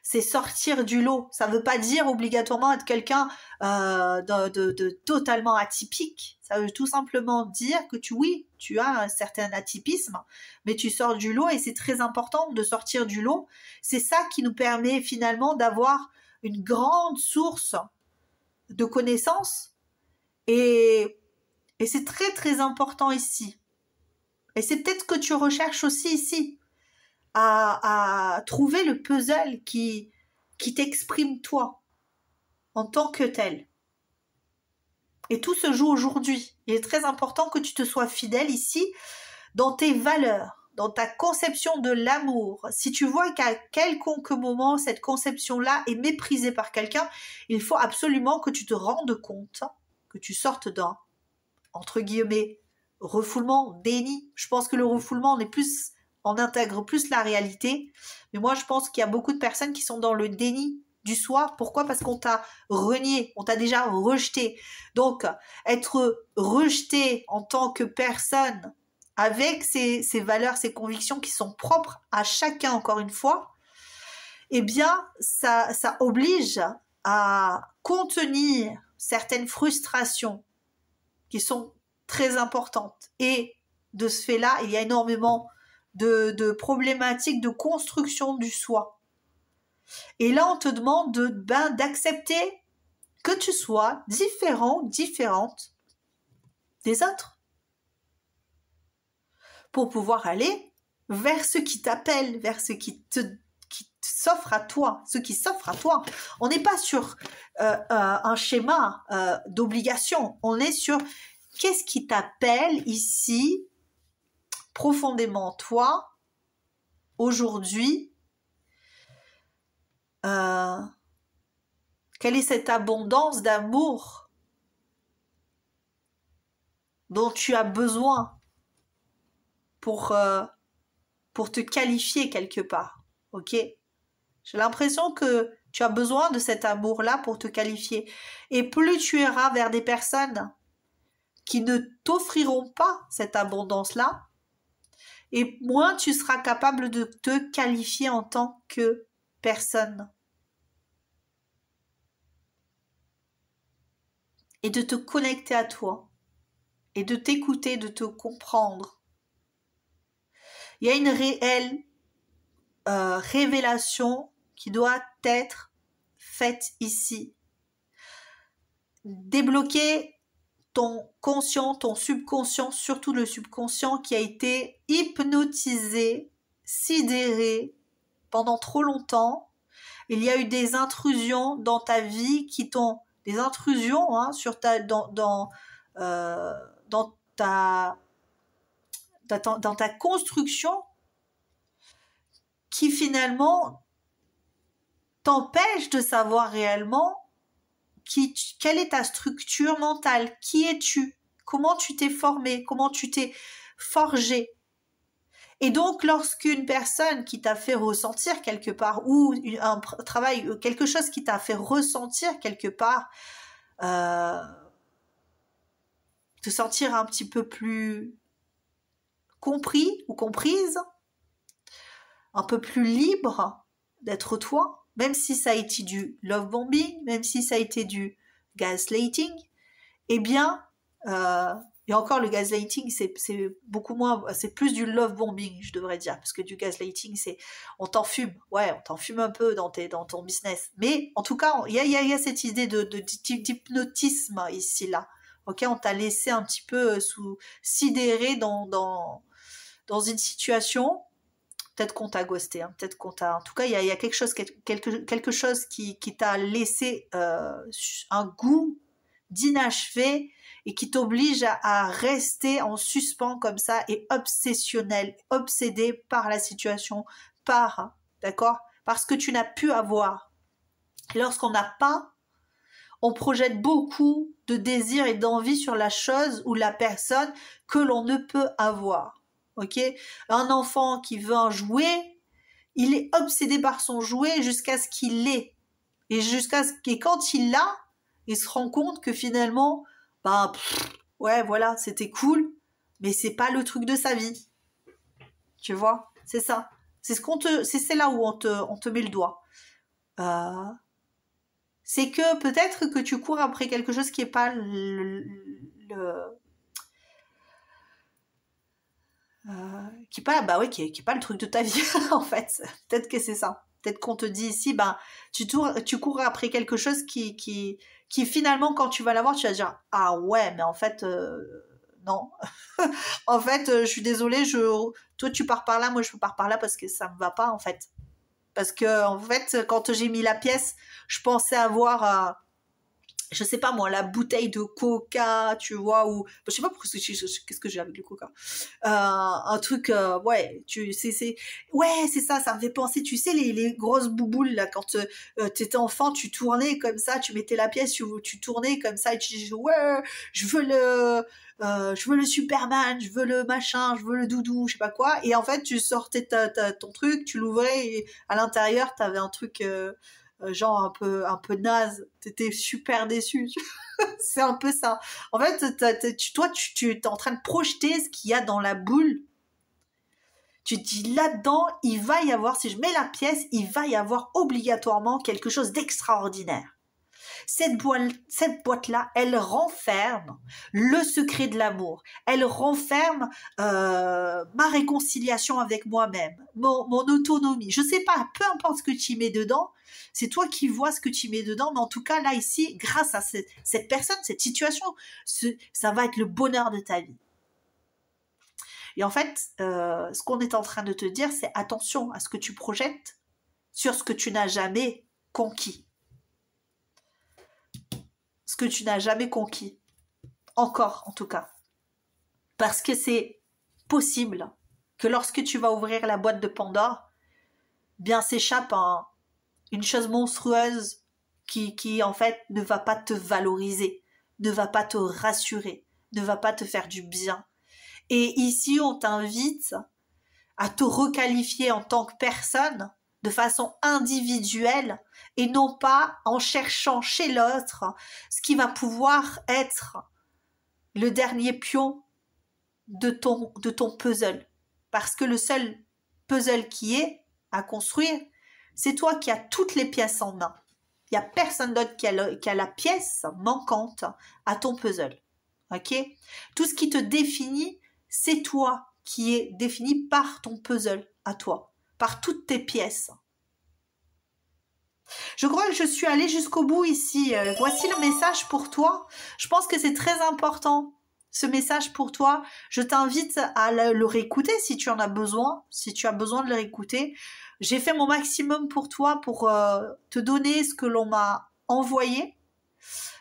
A: c'est sortir du lot. Ça ne veut pas dire obligatoirement être quelqu'un de totalement atypique. Ça veut tout simplement dire que tu as un certain atypisme, mais tu sors du lot et c'est très important de sortir du lot. C'est ça qui nous permet finalement d'avoir une grande source de connaissances et c'est très très important ici. Et c'est peut-être ce que tu recherches aussi ici, à trouver le puzzle qui t'exprime toi en tant que tel. Et tout se joue aujourd'hui. Il est très important que tu te sois fidèle ici dans tes valeurs, dans ta conception de l'amour. Si tu vois qu'à quelconque moment, cette conception-là est méprisée par quelqu'un, il faut absolument que tu te rendes compte, que tu sortes d'un, entre guillemets, refoulement, déni. Je pense que le refoulement, on intègre plus la réalité. Mais moi, je pense qu'il y a beaucoup de personnes qui sont dans le déni du soi. Pourquoi? Parce qu'on t'a renié, on t'a déjà rejeté. Donc, être rejeté en tant que personne avec ses valeurs, ses convictions qui sont propres à chacun, encore une fois, eh bien, ça oblige à contenir certaines frustrations qui sont très importantes. Et de ce fait-là, il y a énormément de problématiques de construction du soi. Et là, on te demande d'accepter que tu sois différent, différente des autres pour pouvoir aller vers ce qui t'appelle, vers ce qui s'offre à toi, ce qui s'offre à toi. On n'est pas sur un schéma d'obligation, on est sur qu'est-ce qui t'appelle ici, profondément toi, aujourd'hui. Quelle est cette abondance d'amour dont tu as besoin pour te qualifier quelque part, ok? J'ai l'impression que tu as besoin de cet amour-là pour te qualifier. Et plus tu iras vers des personnes qui ne t'offriront pas cette abondance-là, et moins tu seras capable de te qualifier en tant que personne. Et de te connecter à toi. Et de t'écouter, de te comprendre. Il y a une réelle révélation qui doit être faite ici. Débloquer ton conscient, ton subconscient, surtout le subconscient qui a été hypnotisé, sidéré pendant trop longtemps. Il y a eu des intrusions dans ta vie qui t'ont... Des intrusions hein, dans ta construction qui finalement t'empêche de savoir réellement quelle est ta structure mentale, qui es-tu, comment tu t'es formé, comment tu t'es forgé. Et donc, lorsqu'une personne qui t'a fait ressentir quelque part, ou un travail, quelque chose qui t'a fait ressentir quelque part, te sentir un petit peu plus compris ou comprise, un peu plus libre d'être toi, même si ça a été du love bombing, même si ça a été du gaslighting, eh bien, et encore le gaslighting, c'est beaucoup moins, c'est plus du love bombing, je devrais dire, parce que du gaslighting, c'est, on t'en fume, ouais, on t'en fume un peu dans ton business, mais en tout cas, il y a cette idée d'hypnotisme ici, là, ok, on t'a laissé un petit peu sidéré dans une situation. Peut-être qu'on t'a ghosté, hein, peut-être qu'on t'a... En tout cas, il y a quelque chose qui t'a laissé un goût d'inachevé et qui t'oblige à rester en suspens comme ça et obsessionnel, obsédé par la situation, d'accord, parce que tu n'as pu avoir. Et lorsqu'on n'a pas, on projette beaucoup de désir et d'envie sur la chose ou la personne que l'on ne peut avoir. Ok? Un enfant qui veut un jouet, il est obsédé par son jouet jusqu'à ce qu'il l'ait. Et quand il l'a, il se rend compte que finalement, ouais, voilà, c'était cool, mais c'est pas le truc de sa vie. Tu vois? C'est ça. C'est là où on te met le doigt. C'est que peut-être que tu cours après quelque chose qui est pas qui est pas qui est pas le truc de ta vie en fait. Peut-être que c'est ça. Peut-être qu'on te dit ici, tu cours après quelque chose qui finalement quand tu vas l'avoir, tu vas dire ah ouais, mais en fait non. En fait, je suis désolée, toi tu pars par là, moi je pars par là parce que ça me va pas en fait. Parce que en fait, quand j'ai mis la pièce, je pensais avoir je sais pas moi, la bouteille de coca, tu vois, ou je sais pas qu'est-ce que j'ai avec le coca. Un truc, ouais, ouais, c'est ça, ça me fait penser, tu sais, les grosses bouboules, là, quand t'étais enfant, tu tournais comme ça, tu mettais la pièce, tu tournais comme ça, et tu disais, ouais, je veux le Superman, je veux le machin, je veux le doudou, je sais pas quoi, et en fait, tu sortais ton truc, tu l'ouvrais, et à l'intérieur, t'avais un truc... genre un peu naze, t'étais super déçu. C'est un peu ça. En fait, tu es en train de projeter ce qu'il y a dans la boule. Tu te dis là-dedans, il va y avoir, si je mets la pièce, il va y avoir obligatoirement quelque chose d'extraordinaire. Cette boîte-là, elle renferme le secret de l'amour. Elle renferme ma réconciliation avec moi-même, mon autonomie. Je sais pas, peu importe ce que tu mets dedans, c'est toi qui vois ce que tu mets dedans, mais en tout cas, là, ici, grâce à cette personne, cette situation, ça va être le bonheur de ta vie. Et en fait, ce qu'on est en train de te dire, c'est attention à ce que tu projettes sur ce que tu n'as jamais conquis. Ce que tu n'as jamais conquis. Encore, en tout cas. Parce que c'est possible que lorsque tu vas ouvrir la boîte de Pandore, bien s'échappe une chose monstrueuse qui, en fait, ne va pas te valoriser, ne va pas te rassurer, ne va pas te faire du bien. Et ici, on t'invite à te requalifier en tant que personne de façon individuelle et non pas en cherchant chez l'autre ce qui va pouvoir être le dernier pion de ton puzzle. Parce que le seul puzzle qui est à construire, c'est toi qui as toutes les pièces en main. Il n'y a personne d'autre qui a la pièce manquante à ton puzzle. Ok? Tout ce qui te définit, c'est toi qui est défini par ton puzzle à toi, par toutes tes pièces. Je crois que je suis allée jusqu'au bout ici. Voici le message pour toi. Je pense que c'est très important, ce message pour toi. Je t'invite à le réécouter si tu en as besoin, si tu as besoin de le réécouter. J'ai fait mon maximum pour toi, pour te donner ce que l'on m'a envoyé.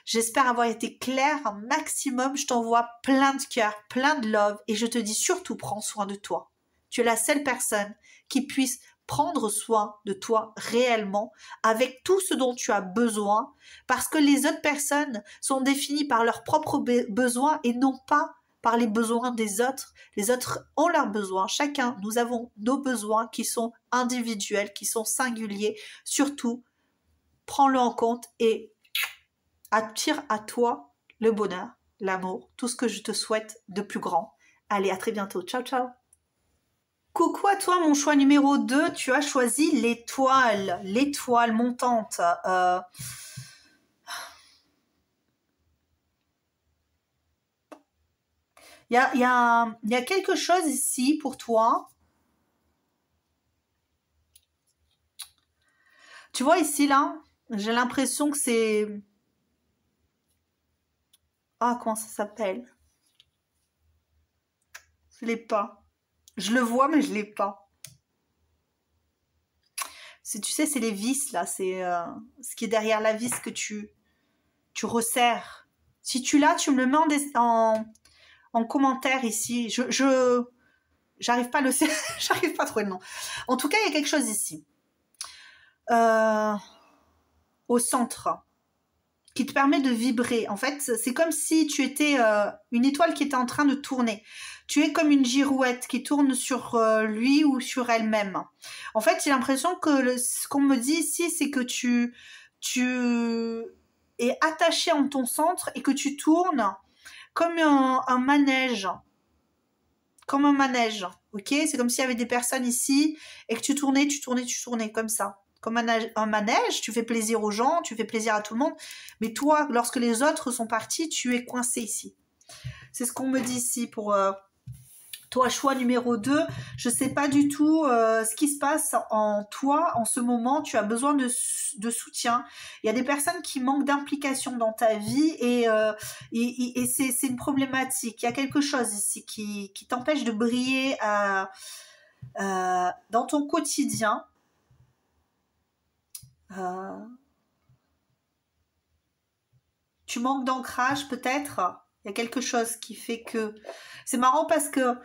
A: J'espère avoir été claire un maximum. Je t'envoie plein de cœur, plein de love et je te dis surtout prends soin de toi. Tu es la seule personne qui puisse prendre soin de toi réellement avec tout ce dont tu as besoin parce que les autres personnes sont définies par leurs propres besoins et non pas par les besoins des autres. Les autres ont leurs besoins. Chacun, nous avons nos besoins qui sont individuels, qui sont singuliers. Surtout, prends-le en compte et attire à toi le bonheur, l'amour, tout ce que je te souhaite de plus grand. Allez, à très bientôt. Ciao, ciao. Coucou à toi, mon choix numéro 2. Tu as choisi l'étoile montante. Il y a quelque chose ici pour toi. Tu vois ici, là, j'ai l'impression que c'est... Ah, comment ça s'appelle? Je l'ai pas. Je le vois, mais je l'ai pas. Tu sais, c'est les vis, là. C'est ce qui est derrière la vis que tu resserres. Si tu l'as, tu me le mets en commentaire ici. J'arrive pas à le j'arrive pas à trouver le nom. En tout cas, il y a quelque chose ici. Au centre, qui te permet de vibrer. En fait, c'est comme si tu étais une étoile qui était en train de tourner. Tu es comme une girouette qui tourne sur lui ou sur elle-même. En fait, j'ai l'impression que ce qu'on me dit ici, c'est que tu es attaché en ton centre et que tu tournes comme un manège. Comme un manège, ok? C'est comme s'il y avait des personnes ici et que tu tournais, comme ça. Comme un manège, tu fais plaisir aux gens, tu fais plaisir à tout le monde. Mais toi, lorsque les autres sont partis, tu es coincé ici. C'est ce qu'on me dit ici pour toi, choix numéro 2. Je ne sais pas du tout ce qui se passe en toi en ce moment. Tu as besoin de soutien. Il y a des personnes qui manquent d'implication dans ta vie et c'est une problématique. Il y a quelque chose ici qui t'empêche de briller dans ton quotidien. Tu manques d'ancrage peut-être. Il y a quelque chose qui fait que... C'est marrant parce que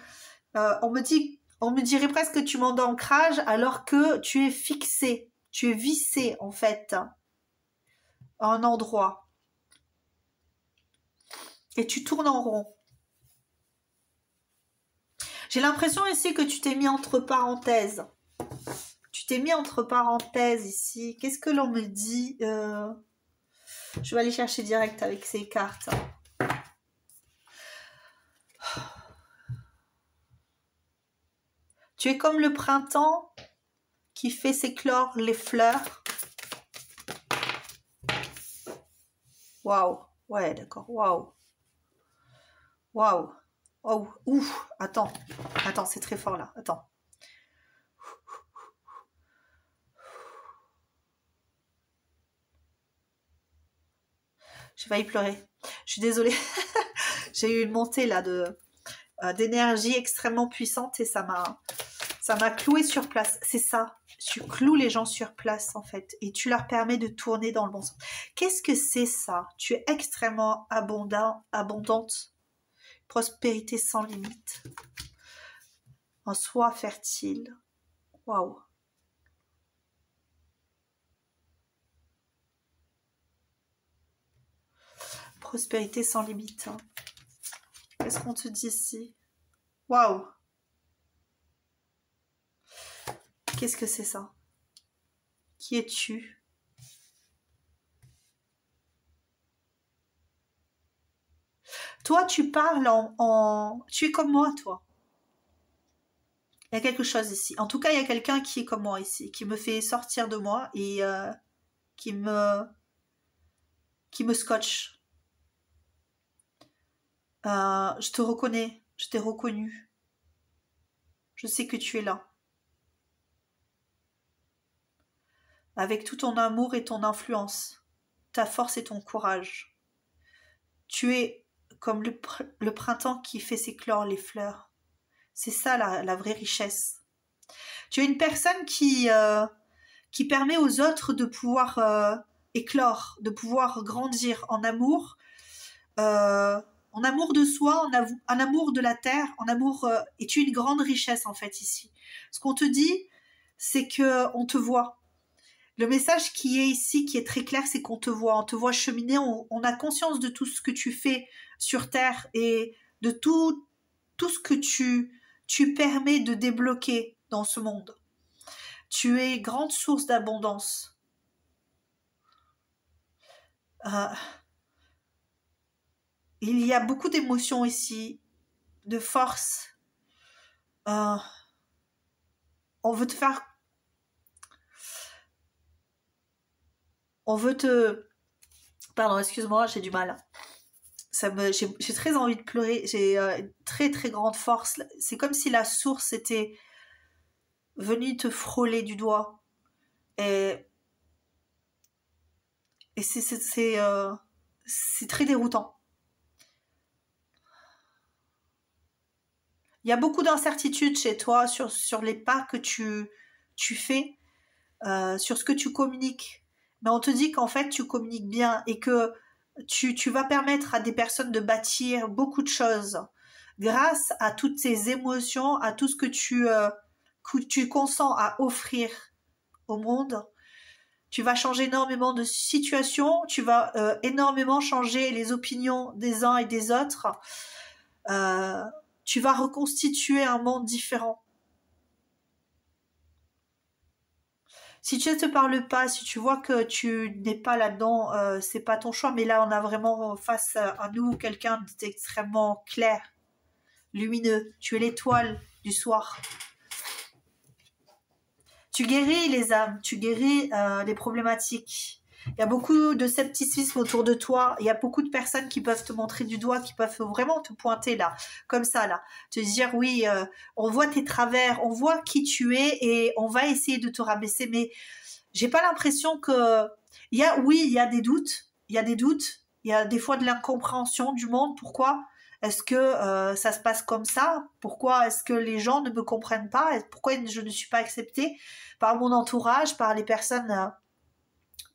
A: on me dirait presque que tu manques d'ancrage alors que tu es fixé, tu es vissé en fait à un endroit. Et tu tournes en rond. J'ai l'impression ici que tu t'es mis entre parenthèses. Tu t'es mis entre parenthèses ici. Qu'est-ce que l'on me dit Je vais aller chercher direct avec ces cartes. Tu es comme le printemps qui fait s'éclore les fleurs. Waouh. Ouais, d'accord. Waouh. Waouh. Oh, ouf. Attends, c'est très fort là. Attends. J'ai failli pleurer. Je suis désolée. J'ai eu une montée là d'énergie extrêmement puissante et ça m'a cloué sur place. C'est ça. Tu cloues les gens sur place en fait et tu leur permets de tourner dans le bon sens. Qu'est-ce que c'est ça? Tu es extrêmement abondante. Prospérité sans limite. En soi fertile. Waouh. Prospérité sans limite. Hein. Qu'est-ce qu'on te dit ici? Waouh. Qu'est-ce que c'est ça? Qui es-tu? Toi, tu parles Tu es comme moi, toi. Il y a quelque chose ici. En tout cas, il y a quelqu'un qui est comme moi ici, qui me fait sortir de moi et qui me scotche. Je te reconnais, je t'ai reconnu. Je sais que tu es là. Avec tout ton amour et ton influence, ta force et ton courage. Tu es comme le printemps qui fait s'éclore les fleurs. C'est ça la vraie richesse. Tu es une personne qui permet aux autres de pouvoir éclore, de pouvoir grandir en amour de soi, en amour de la terre, en amour et tu es une grande richesse en fait ici. Ce qu'on te dit, c'est que on te voit. Le message qui est ici, qui est très clair, c'est qu'on te voit cheminer, on a conscience de tout ce que tu fais sur Terre et de tout ce que tu permets de débloquer dans ce monde. Tu es grande source d'abondance. Il y a beaucoup d'émotions ici, de force. On veut te faire... On veut te... Pardon, excuse-moi, j'ai du mal. J'ai très envie de pleurer. J'ai une très très grande force. C'est comme si la source était venue te frôler du doigt. Et c'est très déroutant. Il y a beaucoup d'incertitudes chez toi sur les pas que tu fais, sur ce que tu communiques. Mais on te dit qu'en fait, tu communiques bien et que tu vas permettre à des personnes de bâtir beaucoup de choses grâce à toutes ces émotions, à tout ce que tu consens à offrir au monde. Tu vas changer énormément de situations, tu vas énormément changer les opinions des uns et des autres. Tu vas reconstituer un monde différent. Si tu ne te parles pas, si tu vois que tu n'es pas là-dedans, c'est pas ton choix. Mais là, on a vraiment face à nous quelqu'un d'extrêmement clair, lumineux. Tu es l'étoile du soir. Tu guéris les âmes, tu guéris les problématiques. Il y a beaucoup de scepticisme autour de toi. Il y a beaucoup de personnes qui peuvent te montrer du doigt, qui peuvent vraiment te pointer là, comme ça là. Te dire oui, on voit tes travers, on voit qui tu es et on va essayer de te rabaisser. Mais j'ai pas l'impression que il y a des doutes, il y a des doutes, il y a des fois de l'incompréhension du monde. Pourquoi est-ce que ça se passe comme ça? Pourquoi est-ce que les gens ne me comprennent pas? Pourquoi je ne suis pas acceptée par mon entourage, par les personnes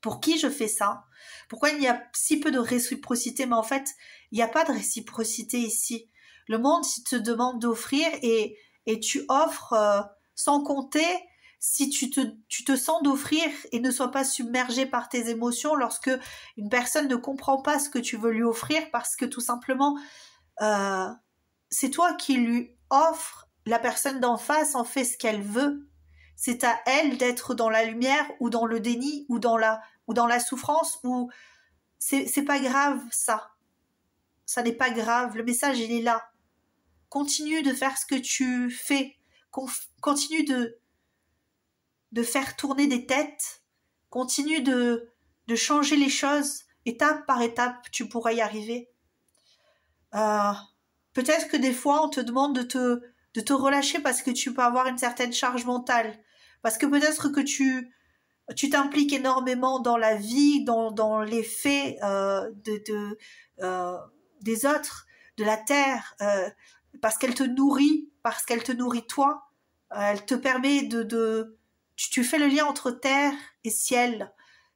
A: pour qui je fais ça? Pourquoi il y a si peu de réciprocité? Mais en fait, il n'y a pas de réciprocité ici. Le monde, il te demande d'offrir et tu offres sans compter. Si tu te sens d'offrir et ne sois pas submergé par tes émotions lorsque une personne ne comprend pas ce que tu veux lui offrir parce que tout simplement, c'est toi qui lui offres, la personne d'en face en fait ce qu'elle veut. C'est à elle d'être dans la lumière ou dans le déni ou dans la souffrance ou c'est pas grave ça. Ça n'est pas grave, le message il est là. Continue de faire ce que tu fais. Continue de faire tourner des têtes. Continue de changer les choses. Étape par étape, tu pourras y arriver. Peut-être que des fois, on te demande de te relâcher parce que tu peux avoir une certaine charge mentale. Parce que peut-être que tu t'impliques énormément dans la vie, dans les faits des autres, de la terre, parce qu'elle te nourrit, parce qu'elle te nourrit toi. Elle te permet tu fais le lien entre terre et ciel.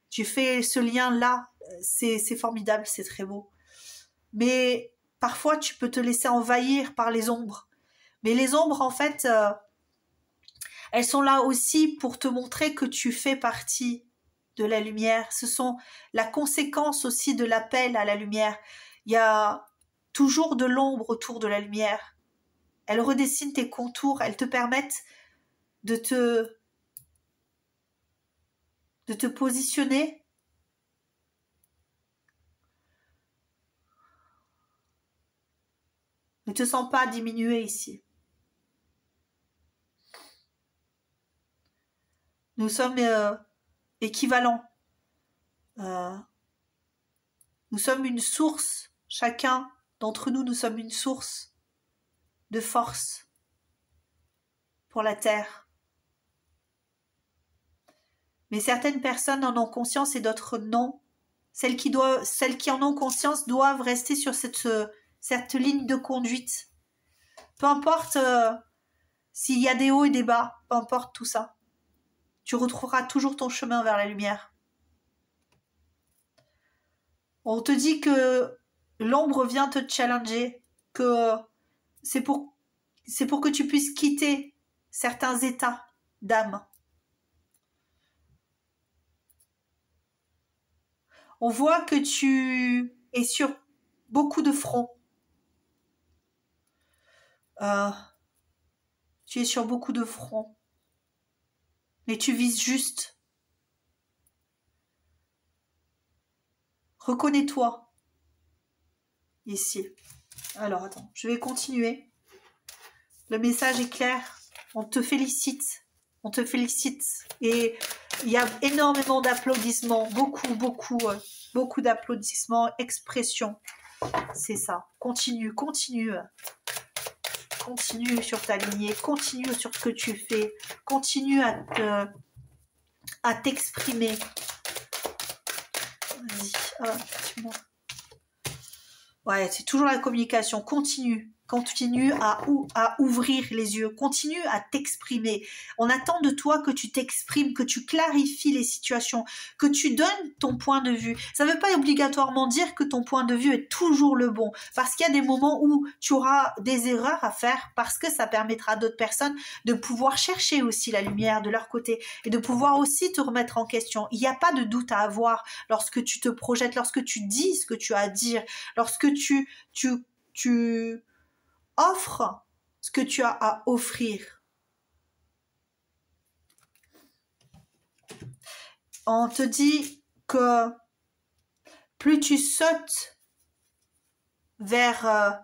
A: Tu fais ce lien-là. C'est formidable, c'est très beau. Mais parfois, tu peux te laisser envahir par les ombres. Mais les ombres, en fait, elles sont là aussi pour te montrer que tu fais partie de la lumière. Ce sont la conséquence aussi de l'appel à la lumière. Il y a toujours de l'ombre autour de la lumière. Elles redessinent tes contours, elles te permettent de te positionner. Ne te sens pas diminué ici. Nous sommes équivalents. Nous sommes une source. Chacun d'entre nous, nous sommes une source de force pour la Terre. Mais certaines personnes en ont conscience et d'autres non. Celles qui en ont conscience doivent rester sur cette ligne de conduite. Peu importe s'il y a des hauts et des bas, peu importe tout ça. Tu retrouveras toujours ton chemin vers la lumière. On te dit que l'ombre vient te challenger, que c'est pour que tu puisses quitter certains états d'âme. On voit que tu es sur beaucoup de fronts. Tu es sur beaucoup de fronts. Mais tu vises juste. Reconnais-toi ici. Alors, attends, je vais continuer. Le message est clair. On te félicite. On te félicite. Et il y a énormément d'applaudissements. Beaucoup d'applaudissements. Expression. C'est ça. Continue. Continue sur ta lignée. Continue sur ce que tu fais. Continue à t'exprimer. Vas-y. Ouais, c'est toujours la communication. Continue. Continue à ouvrir les yeux. Continue à t'exprimer. On attend de toi que tu t'exprimes, que tu clarifies les situations, que tu donnes ton point de vue. Ça ne veut pas obligatoirement dire que ton point de vue est toujours le bon, parce qu'il y a des moments où tu auras des erreurs à faire, parce que ça permettra à d'autres personnes de pouvoir chercher aussi la lumière de leur côté et de pouvoir aussi te remettre en question. Il n'y a pas de doute à avoir lorsque tu te projettes, lorsque tu dis ce que tu as à dire, lorsque tu offre ce que tu as à offrir. On te dit que plus tu sautes vers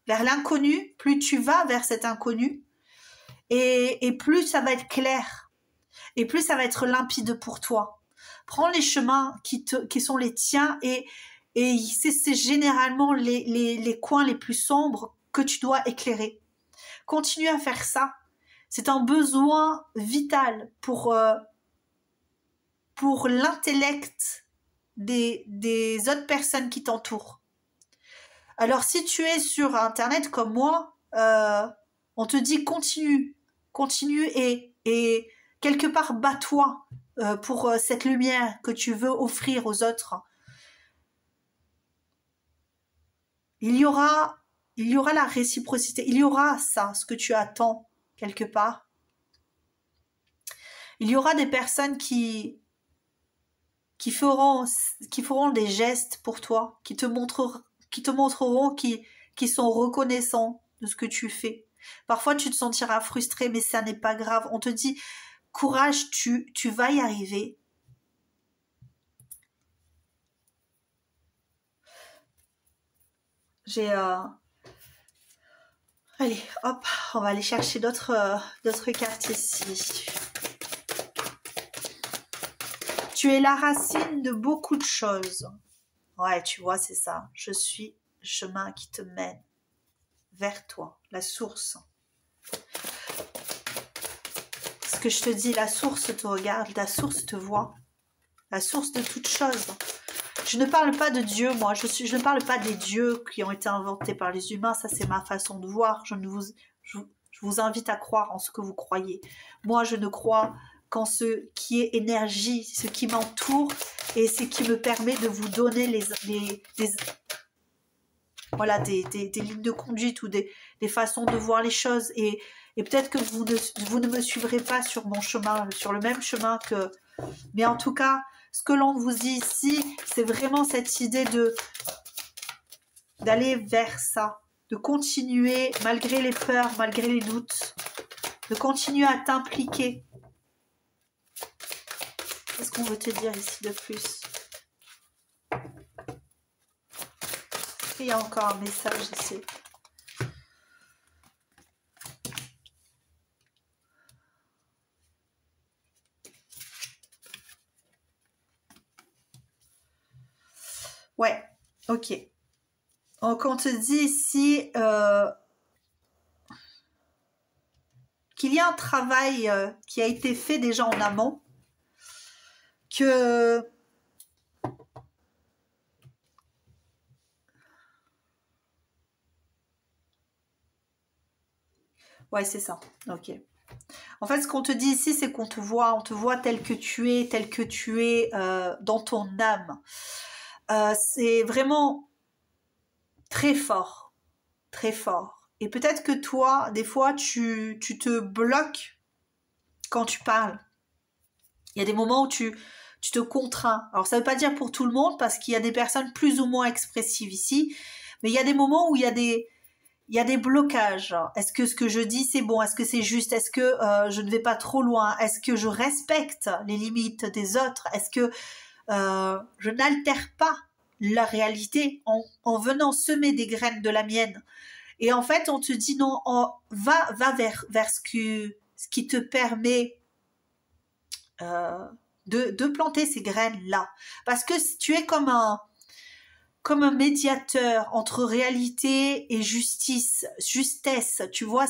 A: l'inconnu, plus tu vas vers cet inconnu, et plus ça va être clair, et plus ça va être limpide pour toi. Prends les chemins qui sont les tiens, et c'est généralement les coins les plus sombres que tu dois éclairer. Continue à faire ça. C'est un besoin vital pour l'intellect des autres personnes qui t'entourent. Alors, si tu es sur Internet comme moi, on te dit continue et quelque part bats-toi pour cette lumière que tu veux offrir aux autres. Il y aura la réciprocité, il y aura ça, ce que tu attends quelque part. Il y aura des personnes qui feront des gestes pour toi, qui te montreront, qui sont reconnaissants de ce que tu fais. Parfois, tu te sentiras frustré, mais ça n'est pas grave. On te dit, courage, tu vas y arriver. Allez, hop, on va aller chercher d'autres cartes ici. Tu es la racine de beaucoup de choses. Ouais, tu vois, c'est ça. Je suis le chemin qui te mène vers toi, la source. Ce que je te dis, la source te regarde, la source te voit, la source de toute chose. Je ne parle pas de Dieu, moi. Je ne parle pas des dieux qui ont été inventés par les humains. Ça, c'est ma façon de voir. Je vous invite à croire en ce que vous croyez. Moi, je ne crois qu'en ce qui est énergie, ce qui m'entoure et ce qui me permet de vous donner des lignes de conduite ou des façons de voir les choses. Et peut-être que vous ne me suivrez pas sur mon chemin, sur le même chemin que... Mais en tout cas, ce que l'on vous dit ici, c'est vraiment cette idée d'aller vers ça, de continuer, malgré les peurs, malgré les doutes, de continuer à t'impliquer. Qu'est-ce qu'on veut te dire ici de plus? Il y a encore un message ici. Ouais, ok. Donc on te dit ici qu'il y a un travail qui a été fait déjà en amont, que ouais, c'est ça. Ok. En fait, ce qu'on te dit ici, c'est qu'on te voit, tel que tu es dans ton âme. C'est vraiment très fort, très fort. Et peut-être que toi, des fois, tu te bloques quand tu parles. Il y a des moments où tu te contrains. Alors, ça ne veut pas dire pour tout le monde, parce qu'il y a des personnes plus ou moins expressives ici, mais il y a des moments où il y a des blocages. Est-ce que ce que je dis, c'est bon? Est-ce que c'est juste? Est-ce que je ne vais pas trop loin? Est-ce que je respecte les limites des autres? Est-ce que je n'altère pas la réalité en venant semer des graines de la mienne? Et en fait, on te dit non, va vers ce qui te permet de planter ces graines-là. Parce que tu es comme un médiateur entre réalité et justesse, tu vois,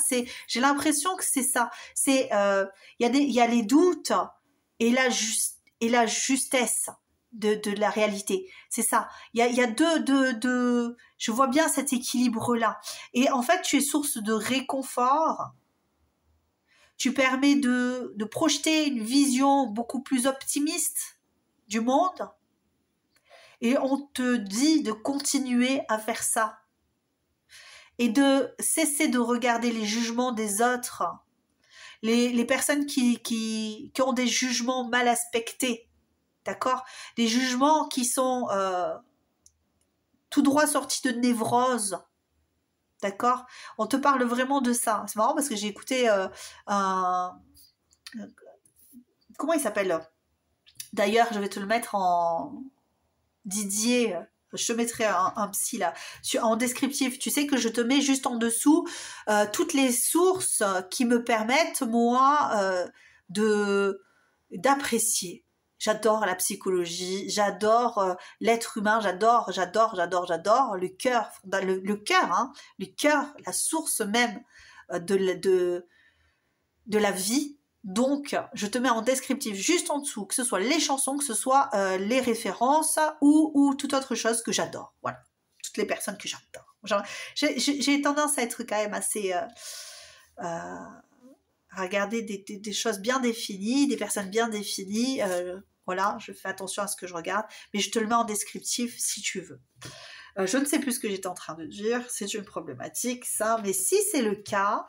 A: j'ai l'impression que c'est ça. Il y a les doutes et la justesse. de la réalité. C'est ça. Il y a deux, je vois bien cet équilibre-là. Et en fait, tu es source de réconfort. Tu permets de projeter une vision beaucoup plus optimiste du monde. Et on te dit de continuer à faire ça. Et de cesser de regarder les jugements des autres. Les personnes qui ont des jugements mal aspectés. D'accord? Des jugements qui sont tout droit sortis de névrose. D'accord? On te parle vraiment de ça. C'est marrant parce que j'ai écouté un... Comment il s'appelle? D'ailleurs, je vais te le mettre en... Didier, je te mettrai un psy là, en descriptif. Tu sais que je te mets juste en dessous toutes les sources qui me permettent, moi, d'apprécier. J'adore la psychologie, j'adore l'être humain, j'adore le cœur, le cœur, hein, le cœur, la source même de la vie. Donc, je te mets en descriptif juste en dessous, que ce soit les chansons, que ce soit les références ou toute autre chose que j'adore. Voilà, toutes les personnes que j'adore. J'ai tendance à être quand même assez... à regarder des choses bien définies, des personnes bien définies. Voilà, je fais attention à ce que je regarde, mais je te le mets en descriptif si tu veux. Je ne sais plus ce que j'étais en train de dire, c'est une problématique, ça, mais si c'est le cas,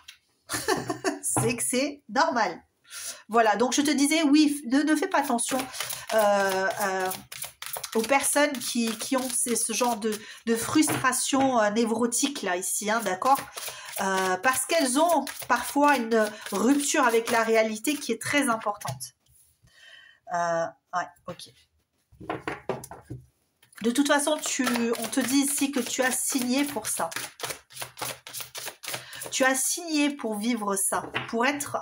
A: c'est que c'est normal. Voilà, donc je te disais, oui, ne fais pas attention aux personnes qui ont ce genre de frustration névrotique là, ici, hein, d'accord, parce qu'elles ont parfois une rupture avec la réalité qui est très importante. Ouais, ok. De toute façon, on te dit ici que tu as signé pour ça. Tu as signé pour vivre ça, pour être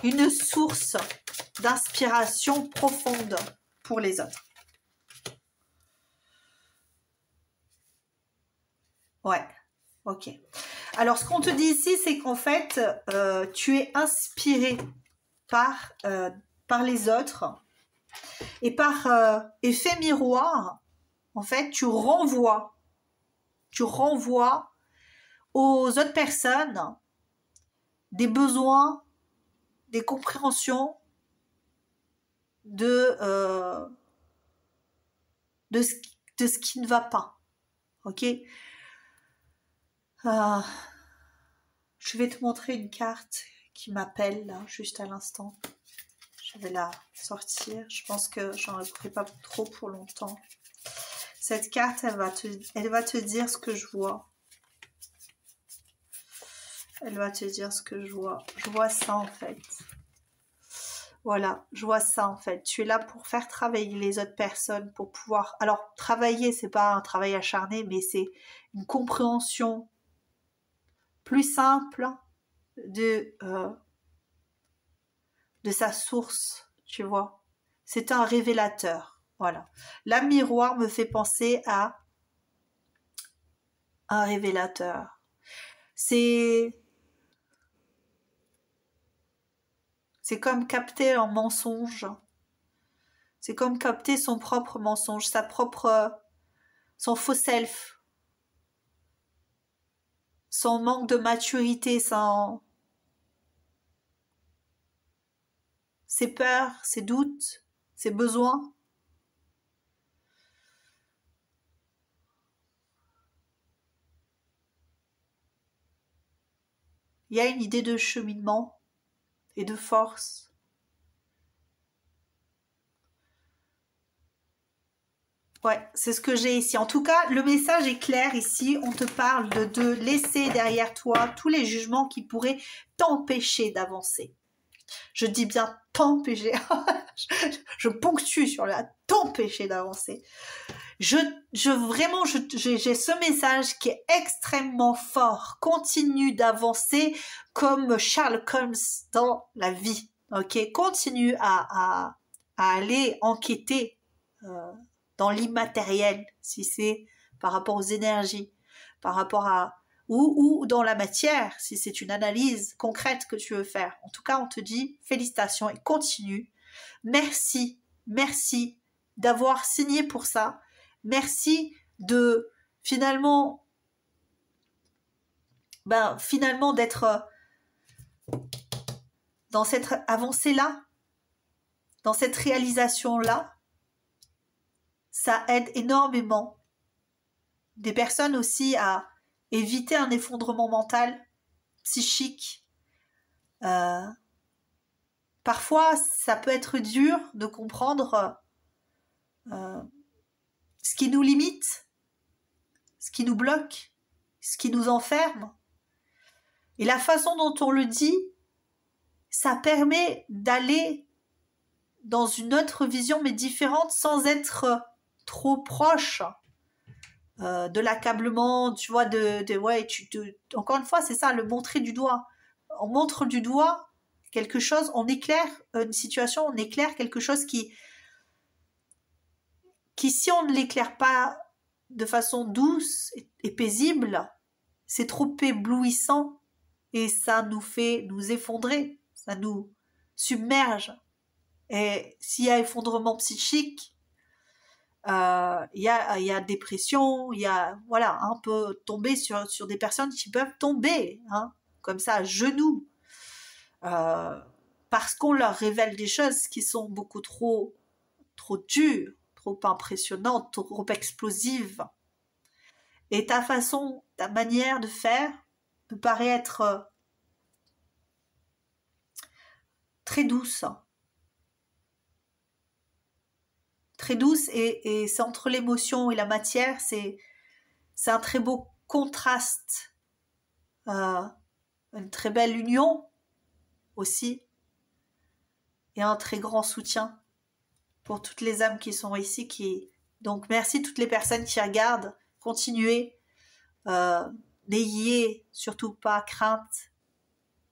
A: une source d'inspiration profonde pour les autres. Ouais, ok. Alors, ce qu'on te dit ici, c'est qu'en fait, tu es inspiré par les autres et par effet miroir. En fait, tu renvoies aux autres personnes des besoins, des compréhensions de ce qui ne va pas. Ok? Je vais te montrer une carte qui m'appelle là, juste à l'instant. Je vais la sortir. Je pense que j'en ferai pas trop pour longtemps. Cette carte, elle va te dire ce que je vois. Elle va te dire ce que je vois. Je vois ça en fait. Voilà, je vois ça en fait. Tu es là pour faire travailler les autres personnes, pour pouvoir... Alors, travailler, c'est pas un travail acharné, mais c'est une compréhension plus simple de sa source, tu vois. C'est un révélateur, voilà. La miroir me fait penser à un révélateur. C'est comme capter un mensonge. C'est comme capter son propre mensonge, son faux self, son manque de maturité, ses peurs, ses doutes, ses besoins. Il y a une idée de cheminement et de force. Ouais, c'est ce que j'ai ici. En tout cas, le message est clair ici. On te parle de laisser derrière toi tous les jugements qui pourraient t'empêcher d'avancer. Je dis bien t'empêcher. je ponctue sur le t'empêcher d'avancer. Vraiment, j'ai ce message qui est extrêmement fort. Continue d'avancer comme Sherlock Holmes dans la vie. Ok, continue à aller enquêter dans l'immatériel, si c'est par rapport aux énergies, par rapport à ou dans la matière, si c'est une analyse concrète que tu veux faire. En tout cas, on te dit félicitations et continue. Merci, merci d'avoir signé pour ça. Merci de finalement d'être dans cette avancée-là, dans cette réalisation-là. Ça aide énormément des personnes aussi à éviter un effondrement mental, psychique. Parfois, ça peut être dur de comprendre ce qui nous limite, ce qui nous bloque, ce qui nous enferme. Et la façon dont on le dit, ça permet d'aller dans une autre vision, mais différente, sans être trop proche de l'accablement, tu vois, encore une fois, c'est ça, le montrer du doigt. On montre du doigt quelque chose, on éclaire une situation, on éclaire quelque chose qui si on ne l'éclaire pas de façon douce et paisible, c'est trop éblouissant et ça nous fait nous effondrer, ça nous submerge. Et s'il y a effondrement psychique, il y a dépression, il y a, voilà, un peu tomber sur des personnes qui peuvent tomber, hein, comme ça, à genoux, parce qu'on leur révèle des choses qui sont beaucoup trop dures, trop impressionnantes, trop explosives. Et ta manière de faire me paraît être très douce. Très douce, et c'est entre l'émotion et la matière, c'est un très beau contraste, une très belle union aussi, et un très grand soutien pour toutes les âmes qui sont ici. Donc merci toutes les personnes qui regardent, continuez, n'ayez surtout pas crainte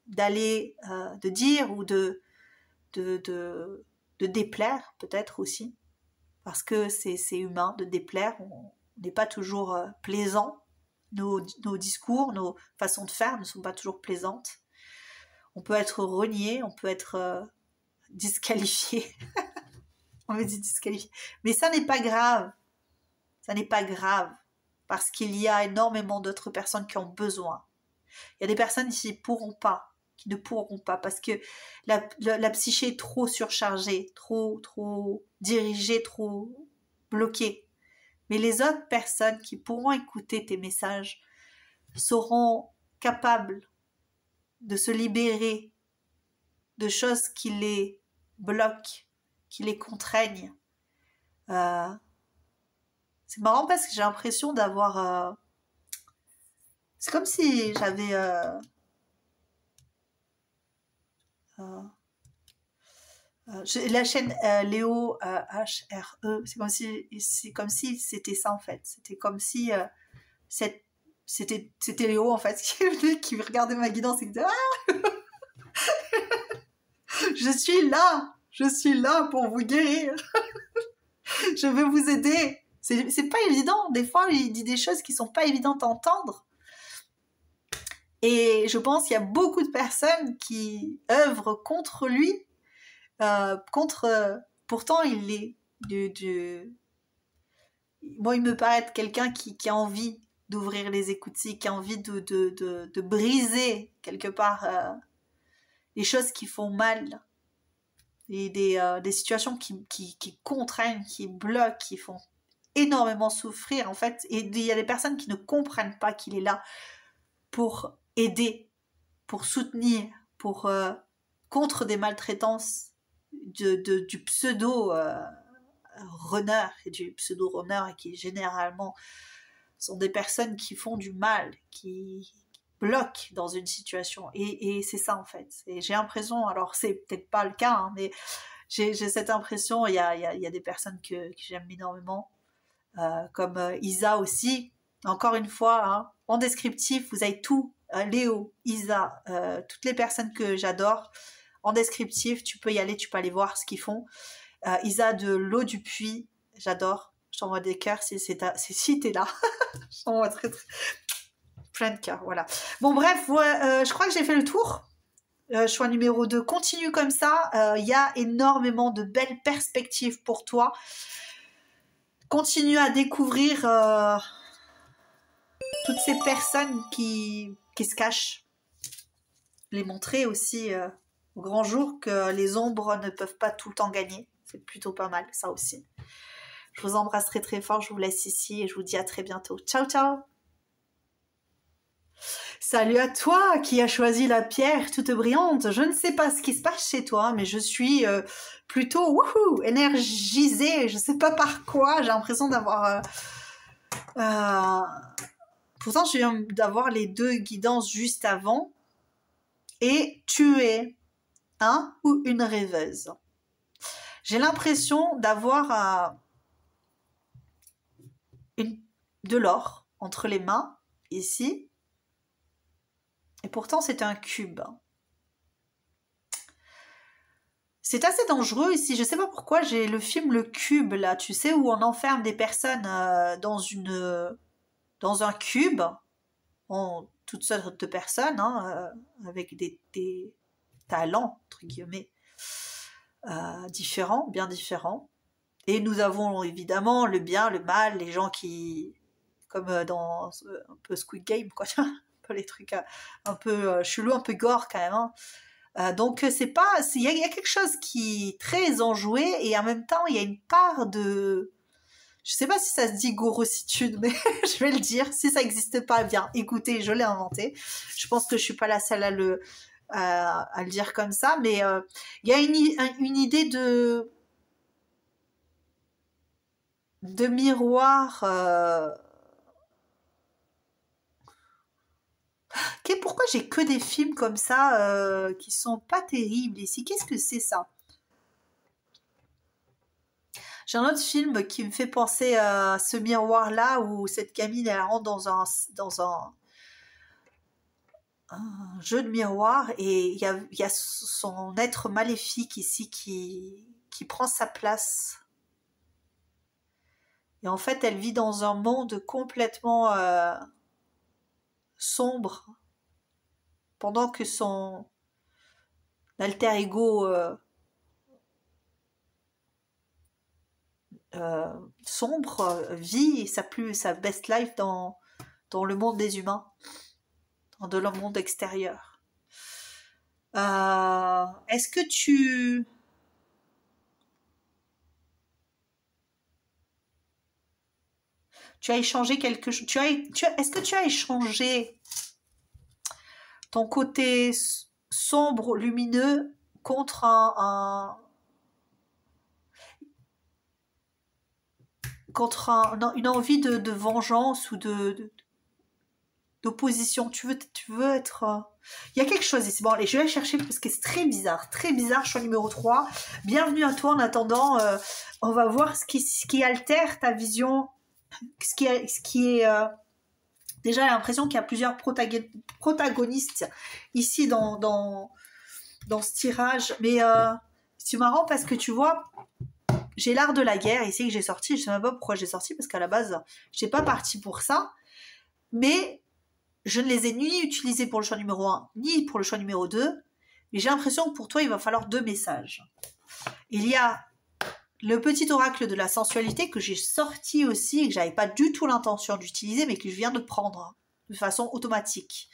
A: d'aller, de dire ou de déplaire peut-être aussi, parce que c'est humain de déplaire, on n'est pas toujours plaisant, nos discours, nos façons de faire ne sont pas toujours plaisantes, on peut être renié, on peut être disqualifié, on me dit disqualifié, mais ça n'est pas grave, parce qu'il y a énormément d'autres personnes qui ont besoin. Il y a des personnes qui ne pourront pas, parce que la psyché est trop surchargée, trop dirigée, trop bloquée. Mais les autres personnes qui pourront écouter tes messages seront capables de se libérer de choses qui les bloquent, qui les contraignent. C'est marrant parce que j'ai l'impression d'avoir... c'est comme si j'avais... la chaîne Léo HRE, c'est comme si c'était ça en fait. C'était comme si c'était Léo en fait qui regardait ma guidance et qui disait je suis là pour vous guérir. Je veux vous aider. C'est pas évident. Des fois, il dit des choses qui sont pas évidentes à entendre. Et je pense qu'il y a beaucoup de personnes qui œuvrent contre lui. Pourtant, il est moi, il me paraît être quelqu'un qui a envie d'ouvrir les écoutilles, qui a envie de briser quelque part les choses qui font mal. Et des situations qui contraignent, qui bloquent, qui font énormément souffrir en fait. Et il y a des personnes qui ne comprennent pas qu'il est là pour aider, pour soutenir, pour contre des maltraitances du pseudo runner et du pseudo runner, et qui généralement sont des personnes qui font du mal, qui bloquent dans une situation, et c'est ça en fait. Et j'ai l'impression, alors c'est peut-être pas le cas, hein, mais j'ai cette impression. Il y a des personnes que j'aime énormément, comme Isa aussi. Encore une fois, hein, en descriptif, vous avez tout, Léo, Isa, toutes les personnes que j'adore. En descriptif, tu peux y aller, tu peux aller voir ce qu'ils font. Isa de l'eau du puits, j'adore. Je t'envoie des cœurs si t'es là. Je t'envoie plein de cœurs, voilà. Bon bref, je crois que j'ai fait le tour. choix numéro 2, continue comme ça. Il y a énormément de belles perspectives pour toi. Continue à découvrir toutes ces personnes qui se cachent. Les montrer aussi au grand jour que les ombres ne peuvent pas tout le temps gagner. C'est plutôt pas mal, ça aussi. Je vous embrasse très très fort. Je vous laisse ici et je vous dis à très bientôt. Ciao, ciao! Salut à toi qui as choisi la pierre toute brillante. Je ne sais pas ce qui se passe chez toi, mais je suis plutôt wouhou, énergisée. Je ne sais pas par quoi. J'ai l'impression d'avoir... Pourtant, je viens d'avoir les 2 guidances juste avant. Et tu es un ou une rêveuse. J'ai l'impression d'avoir de l'or entre les mains, ici. Et pourtant, c'est un cube. C'est assez dangereux ici. Je ne sais pas pourquoi j'ai le film Le Cube, là, tu sais, où on enferme des personnes dans un cube, toutes sortes de personnes, hein, avec des talents, entre guillemets, différents, bien différents. Et nous avons évidemment le bien, le mal, les gens qui, comme dans un peu Squid Game, quoi, un peu les trucs un peu chelou, un peu gore quand même. Hein. Donc c'est pas, il y a quelque chose qui est très enjoué et en même temps il y a une part de, je sais pas si ça se dit gorossitude, mais je vais le dire. Si ça n'existe pas, bien, écoutez, je l'ai inventé. Je pense que je suis pas la seule à le dire comme ça, mais il y a une idée de miroir. Pourquoi j'ai que des films comme ça qui sont pas terribles ici? Qu'est-ce que c'est ça? J'ai un autre film qui me fait penser à ce miroir-là où cette gamine elle rentre dans un jeu de miroir et il y a son être maléfique ici qui prend sa place. Et en fait, elle vit dans un monde complètement sombre pendant que son alter ego sombre vit sa best life dans le monde des humains, dans le monde extérieur. Est-ce que tu as échangé quelque chose? Est-ce que tu as échangé ton côté sombre, lumineux, contre une envie de vengeance ou d'opposition? Tu veux être... Il y a quelque chose ici. Bon, allez, je vais chercher parce que c'est très bizarre, choix numéro 3. Bienvenue à toi. En attendant, on va voir ce qui altère ta vision, ce qui est déjà l'impression qu'il y a plusieurs protagonistes ici dans ce tirage. Mais c'est marrant parce que tu vois, j'ai l'art de la guerre ici que j'ai sorti. Je sais même pas pourquoi j'ai sorti parce qu'à la base, je n'étais pas partie pour ça. Mais je ne les ai ni utilisés pour le choix numéro 1, ni pour le choix numéro 2. Mais j'ai l'impression que pour toi, il va falloir 2 messages. Il y a le petit oracle de la sensualité que j'ai sorti aussi et que j'avais pas du tout l'intention d'utiliser, mais que je viens de prendre de façon automatique.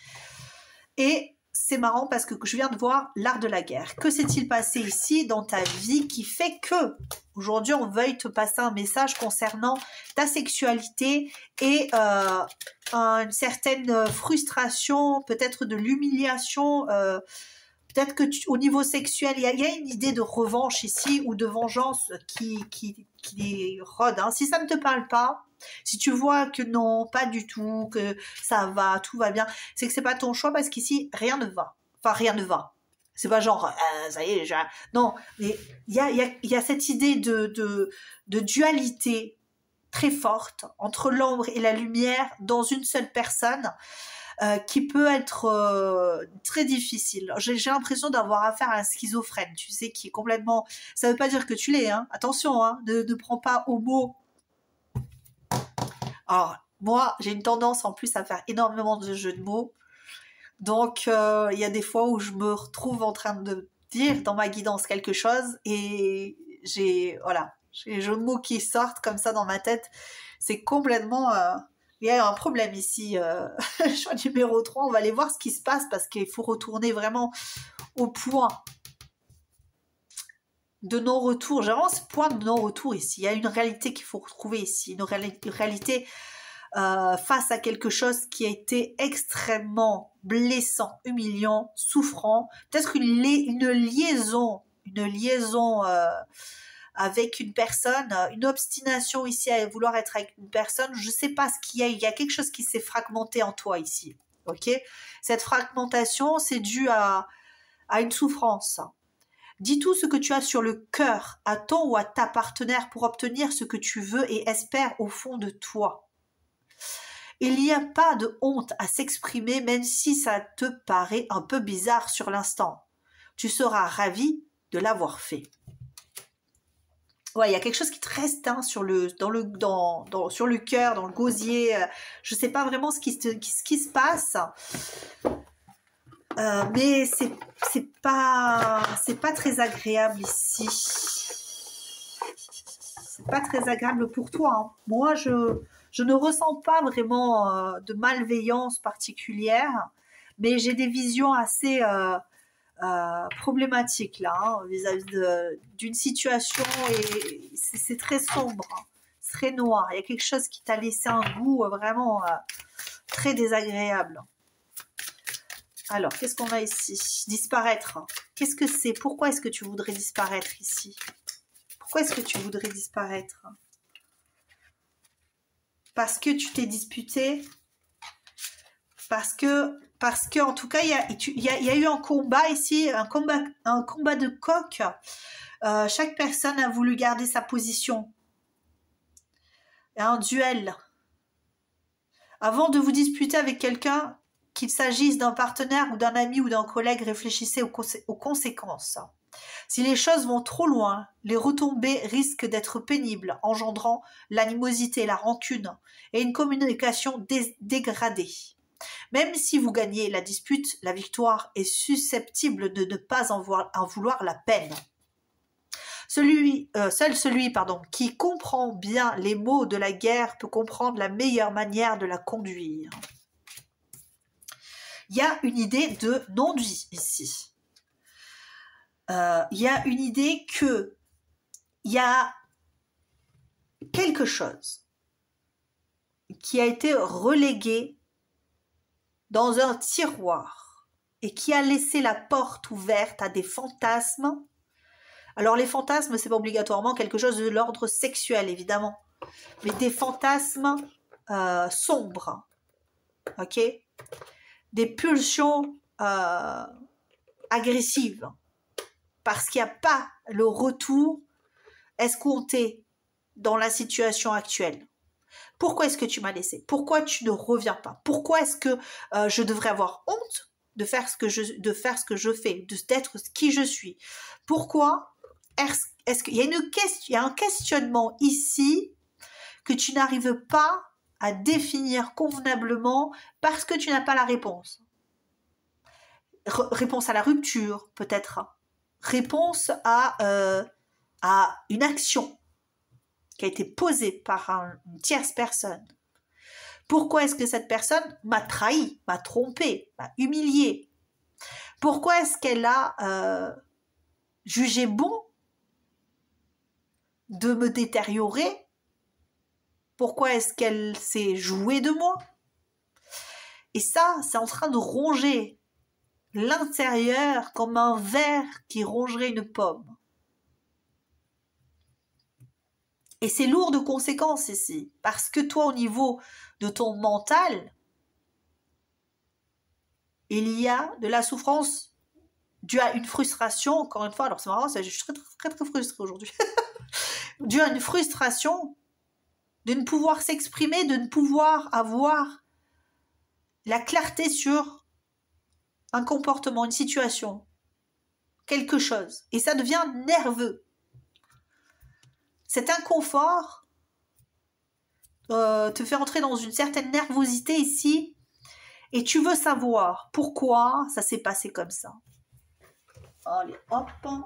A: Et c'est marrant parce que je viens de voir l'art de la guerre. Que s'est-il passé ici dans ta vie qui fait que aujourd'hui on veuille te passer un message concernant ta sexualité et une certaine frustration, peut-être de l'humiliation, peut-être que au niveau sexuel, il y a une idée de revanche ici ou de vengeance qui rôde. Hein. Si ça ne te parle pas, si tu vois que non, pas du tout, que ça va, tout va bien, c'est que c'est pas ton choix parce qu'ici, rien ne va. Enfin, rien ne va. C'est pas genre, ça y est, non, mais il y a cette idée de dualité très forte entre l'ombre et la lumière dans une seule personne. Qui peut être très difficile. J'ai l'impression d'avoir affaire à un schizophrène, tu sais, qui est complètement... Ça ne veut pas dire que tu l'es, hein. Attention, hein, ne prends pas au mot. Alors, moi, j'ai une tendance en plus à faire énormément de jeux de mots. Donc, il y a des fois où je me retrouve en train de dire dans ma guidance quelque chose et voilà, j'ai les jeux de mots qui sortent comme ça dans ma tête. C'est complètement... il y a un problème ici. Choix numéro 3, on va aller voir ce qui se passe parce qu'il faut retourner vraiment au point de non-retour. J'ai vraiment ce point de non-retour ici. Il y a une réalité qu'il faut retrouver ici. Une réalité face à quelque chose qui a été extrêmement blessant, humiliant, souffrant. Peut-être une liaison avec une personne, une obstination ici à vouloir être avec une personne. Je ne sais pas ce qu'il y a. Il y a quelque chose qui s'est fragmenté en toi ici. Ok? Cette fragmentation, c'est dû à une souffrance. Dis tout ce que tu as sur le cœur à ton ou à ta partenaire pour obtenir ce que tu veux et espère au fond de toi. Il n'y a pas de honte à s'exprimer même si ça te paraît un peu bizarre sur l'instant. Tu seras ravi de l'avoir fait. Ouais, il y a quelque chose qui te reste sur le cœur, dans le gosier. Je sais pas vraiment ce qui se passe. Mais c'est pas très agréable ici. C'est pas très agréable pour toi. Hein. Moi, je ne ressens pas vraiment de malveillance particulière, mais j'ai des visions assez problématiques là, hein, vis-à-vis d'une situation et c'est très sombre, hein, très noir. Il y a quelque chose qui t'a laissé un goût vraiment très désagréable. Alors, qu'est-ce qu'on a ici? Disparaître. Qu'est-ce que c'est? Pourquoi est-ce que tu voudrais disparaître ici? Pourquoi est-ce que tu voudrais disparaître? Parce que tu t'es disputé? Parce que en tout cas, il y a eu un combat ici, un combat de coq. Chaque personne a voulu garder sa position. Il y a un duel. Avant de vous disputer avec quelqu'un, qu'il s'agisse d'un partenaire ou d'un ami ou d'un collègue, réfléchissez aux conséquences. Si les choses vont trop loin, les retombées risquent d'être pénibles, engendrant l'animosité, la rancune et une communication dégradée. Même si vous gagnez la dispute, la victoire est susceptible de ne pas en vouloir la peine. Seul celui qui comprend bien les mots de la guerre peut comprendre la meilleure manière de la conduire. Il y a une idée de non-dit ici. Il y a une idée que il y a quelque chose qui a été relégué dans un tiroir et qui a laissé la porte ouverte à des fantasmes. Alors les fantasmes, c'est pas obligatoirement quelque chose de l'ordre sexuel, évidemment, mais des fantasmes sombres, ok, des pulsions agressives, parce qu'il n'y a pas le retour escompté dans la situation actuelle. Pourquoi est-ce que tu m'as laissé? Pourquoi tu ne reviens pas? Pourquoi est-ce que je devrais avoir honte de faire ce que je fais, d'être qui je suis? Pourquoi est-ce qu'il y a un questionnement ici que tu n'arrives pas à définir convenablement parce que tu n'as pas la réponse? Réponse à la rupture, peut-être. Réponse à une action qui a été posée par une tierce personne. Pourquoi est-ce que cette personne m'a trahi, m'a trompé, m'a humilié? Pourquoi est-ce qu'elle a jugé bon de me détériorer? Pourquoi est-ce qu'elle s'est jouée de moi? Et ça, c'est en train de ronger l'intérieur comme un ver qui rongerait une pomme. Et c'est lourd de conséquences ici, parce que toi, au niveau de ton mental, il y a de la souffrance due à une frustration, encore une fois, alors c'est marrant, je suis très, très, très frustrée aujourd'hui, due à une frustration de ne pouvoir s'exprimer, de ne pouvoir avoir la clarté sur un comportement, une situation, quelque chose. Et ça devient nerveux. Cet inconfort te fait entrer dans une certaine nervosité ici Et tu veux savoir pourquoi ça s'est passé comme ça. Allez, hop, on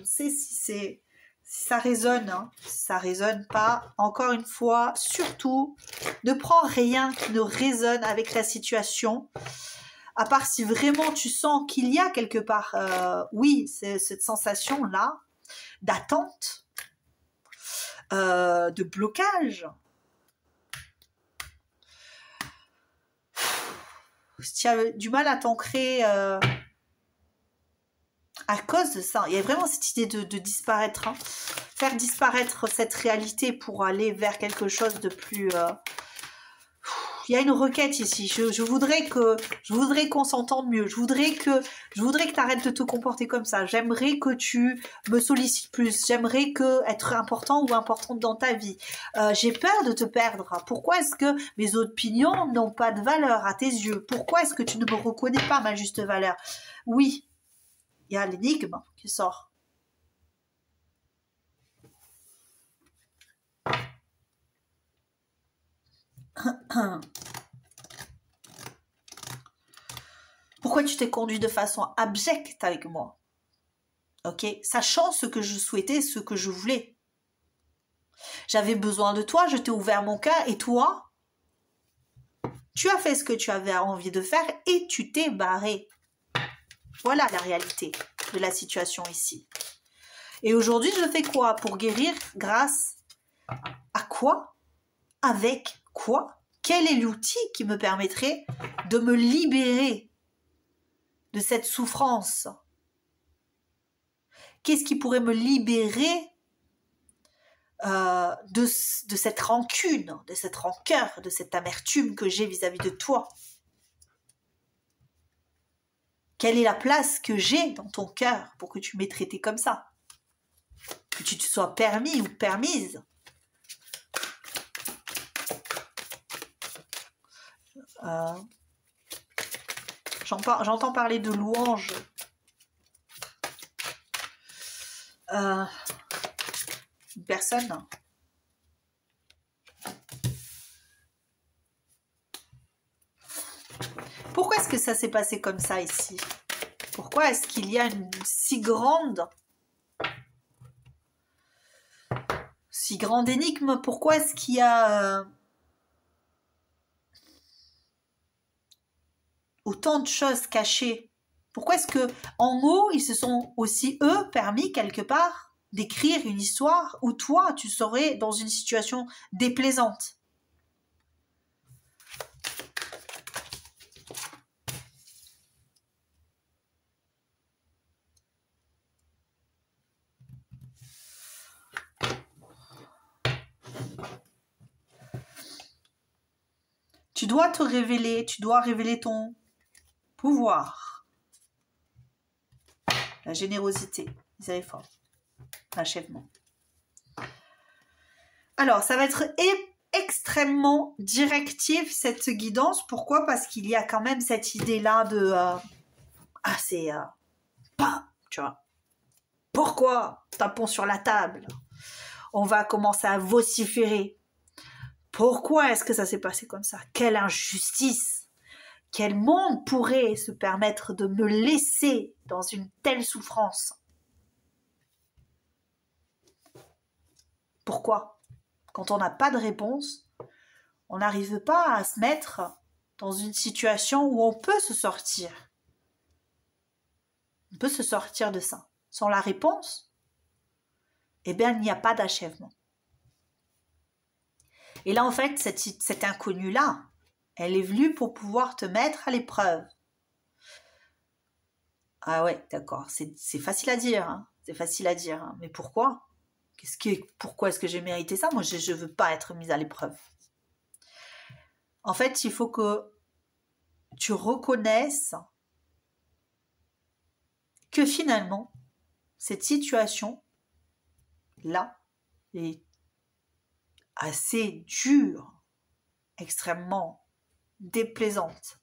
A: sait si ça résonne, hein. Si ça résonne pas, encore une fois, surtout, ne prends rien qui ne résonne avec la situation, à part si vraiment tu sens qu'il y a quelque part, oui, c'est cette sensation-là d'attente, de blocage. Si tu as du mal à t'ancrer à cause de ça, il y a vraiment cette idée de disparaître, hein. Faire disparaître cette réalité pour aller vers quelque chose de plus... Il y a une requête ici. Je voudrais qu'on s'entende mieux. Je voudrais que tu arrêtes de te comporter comme ça. J'aimerais que tu me sollicites plus. J'aimerais que être important ou importante dans ta vie. J'ai peur de te perdre. Pourquoi est-ce que mes opinions n'ont pas de valeur à tes yeux? Pourquoi est-ce que tu ne me reconnais pas ma juste valeur? Oui, il y a l'énigme qui sort. Pourquoi tu t'es conduit de façon abjecte avec moi? Ok, sachant ce que je souhaitais, ce que je voulais. J'avais besoin de toi, je t'ai ouvert mon cœur et toi, tu as fait ce que tu avais envie de faire et tu t'es barré. Voilà la réalité de la situation ici. Et aujourd'hui, je fais quoi pour guérir? Grâce à quoi? Avec quoi? Quel est l'outil qui me permettrait de me libérer de cette souffrance? Qu'est-ce qui pourrait me libérer de cette rancune, de cette rancœur, de cette amertume que j'ai vis-à-vis de toi? Quelle est la place que j'ai dans ton cœur pour que tu m'aies traité comme ça? Que tu te sois permis ou permise? J'entends parler de louange. Une personne. Pourquoi est-ce que ça s'est passé comme ça ici? Pourquoi est-ce qu'il y a une si grande énigme? Pourquoi est-ce qu'il y a autant de choses cachées? Pourquoi est-ce que, en mots, ils se sont aussi, eux, permis, quelque part, d'écrire une histoire où toi, tu serais dans une situation déplaisante? Tu dois te révéler, tu dois révéler ton pouvoir, la générosité, miséricorde, l'achèvement. Alors, ça va être extrêmement directif, cette guidance. Pourquoi? Parce qu'il y a quand même cette idée-là de... tu vois. Pourquoi? Tapons sur la table. On va commencer à vociférer. Pourquoi est-ce que ça s'est passé comme ça? Quelle injustice! Quel monde pourrait se permettre de me laisser dans une telle souffrance? Pourquoi? Quand on n'a pas de réponse, on n'arrive pas à se mettre dans une situation où on peut se sortir. On peut se sortir de ça. Sans la réponse, eh bien, il n'y a pas d'achèvement. Et là, en fait, cette inconnue-là, elle est venue pour pouvoir te mettre à l'épreuve. Ah ouais, d'accord, c'est facile à dire, hein. C'est facile à dire, hein. Mais pourquoi? Pourquoi est-ce que j'ai mérité ça? Moi, je ne veux pas être mise à l'épreuve. En fait, il faut que tu reconnaisses que finalement, cette situation-là est assez dure, extrêmement déplaisante.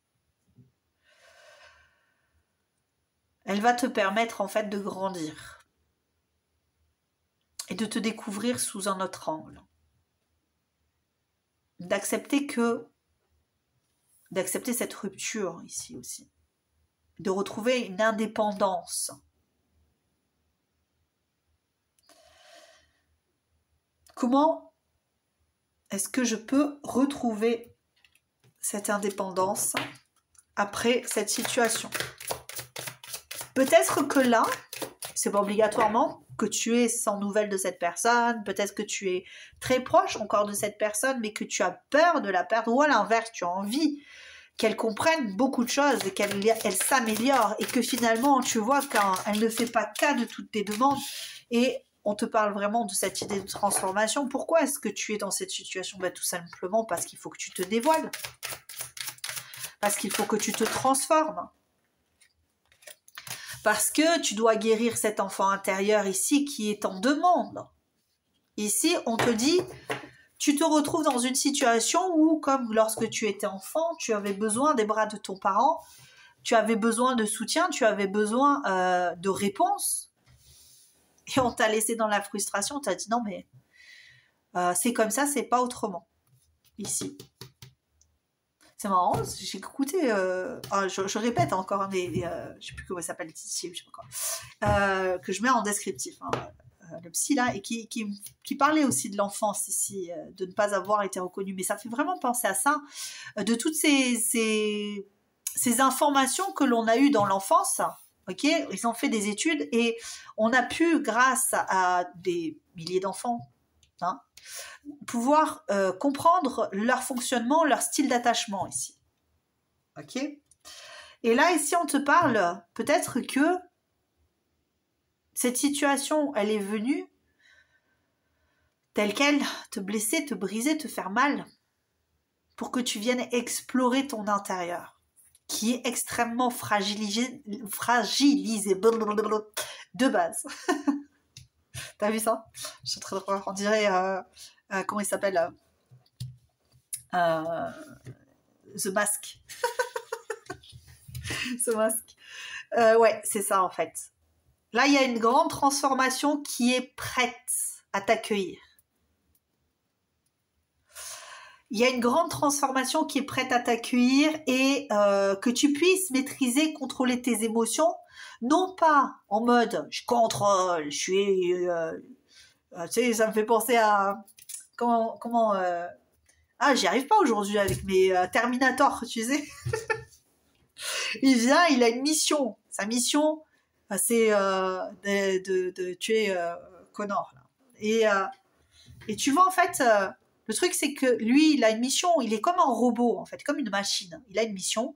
A: Elle va te permettre en fait de grandir et de te découvrir sous un autre angle. D'accepter que d'accepter cette rupture ici aussi, de retrouver une indépendance. Comment est-ce que je peux retrouver cette indépendance après cette situation? Peut-être que là, c'est pas obligatoirement que tu es sans nouvelles de cette personne, peut-être que tu es très proche encore de cette personne, mais que tu as peur de la perdre, ou à l'inverse, tu as envie qu'elle comprenne beaucoup de choses et qu'elle s'améliore, et que finalement, tu vois qu'elle ne fait pas cas de toutes tes demandes, et on te parle vraiment de cette idée de transformation. Pourquoi est-ce que tu es dans cette situation? Tout simplement parce qu'il faut que tu te dévoiles. Parce qu'il faut que tu te transformes. Parce que tu dois guérir cet enfant intérieur ici qui est en demande. Ici, on te dit, tu te retrouves dans une situation où, comme lorsque tu étais enfant, tu avais besoin des bras de ton parent, tu avais besoin de soutien, tu avais besoin de réponses. Et on t'a laissé dans la frustration, on t'a dit non mais c'est comme ça, c'est pas autrement. Ici. C'est marrant, j'ai écouté, je répète encore, mais je sais plus comment ça s'appelle, je sais pas quoi, que je mets en descriptif, le psy là, et qui parlait aussi de l'enfance ici, de ne pas avoir été reconnu. Mais ça fait vraiment penser à ça, de toutes ces informations que l'on a eues dans l'enfance. Ok, ils ont fait des études et on a pu, grâce à des milliers d'enfants, pouvoir comprendre leur fonctionnement, leur style d'attachement ici. Ok. Et là, ici, on te parle peut-être que cette situation, elle est venue telle qu'elle, te blesser, te briser, te faire mal, pour que tu viennes explorer ton intérieur, qui est extrêmement fragilisé de base. T'as vu ça? Je suis très drôle. On dirait, comment il s'appelle, The Mask. The Mask. Ouais, c'est ça en fait. Là, il y a une grande transformation qui est prête à t'accueillir. Il y a une grande transformation qui est prête à t'accueillir et que tu puisses maîtriser, contrôler tes émotions, non pas en mode je contrôle, je suis, tu sais, ça me fait penser à j'y arrive pas aujourd'hui avec mes Terminator, tu sais. Il vient, il a une mission. Sa mission, c'est de tuer Connor. Là. Et tu vois en fait. Le truc, c'est que lui, il a une mission, il est comme un robot, en fait, comme une machine. Il a une mission.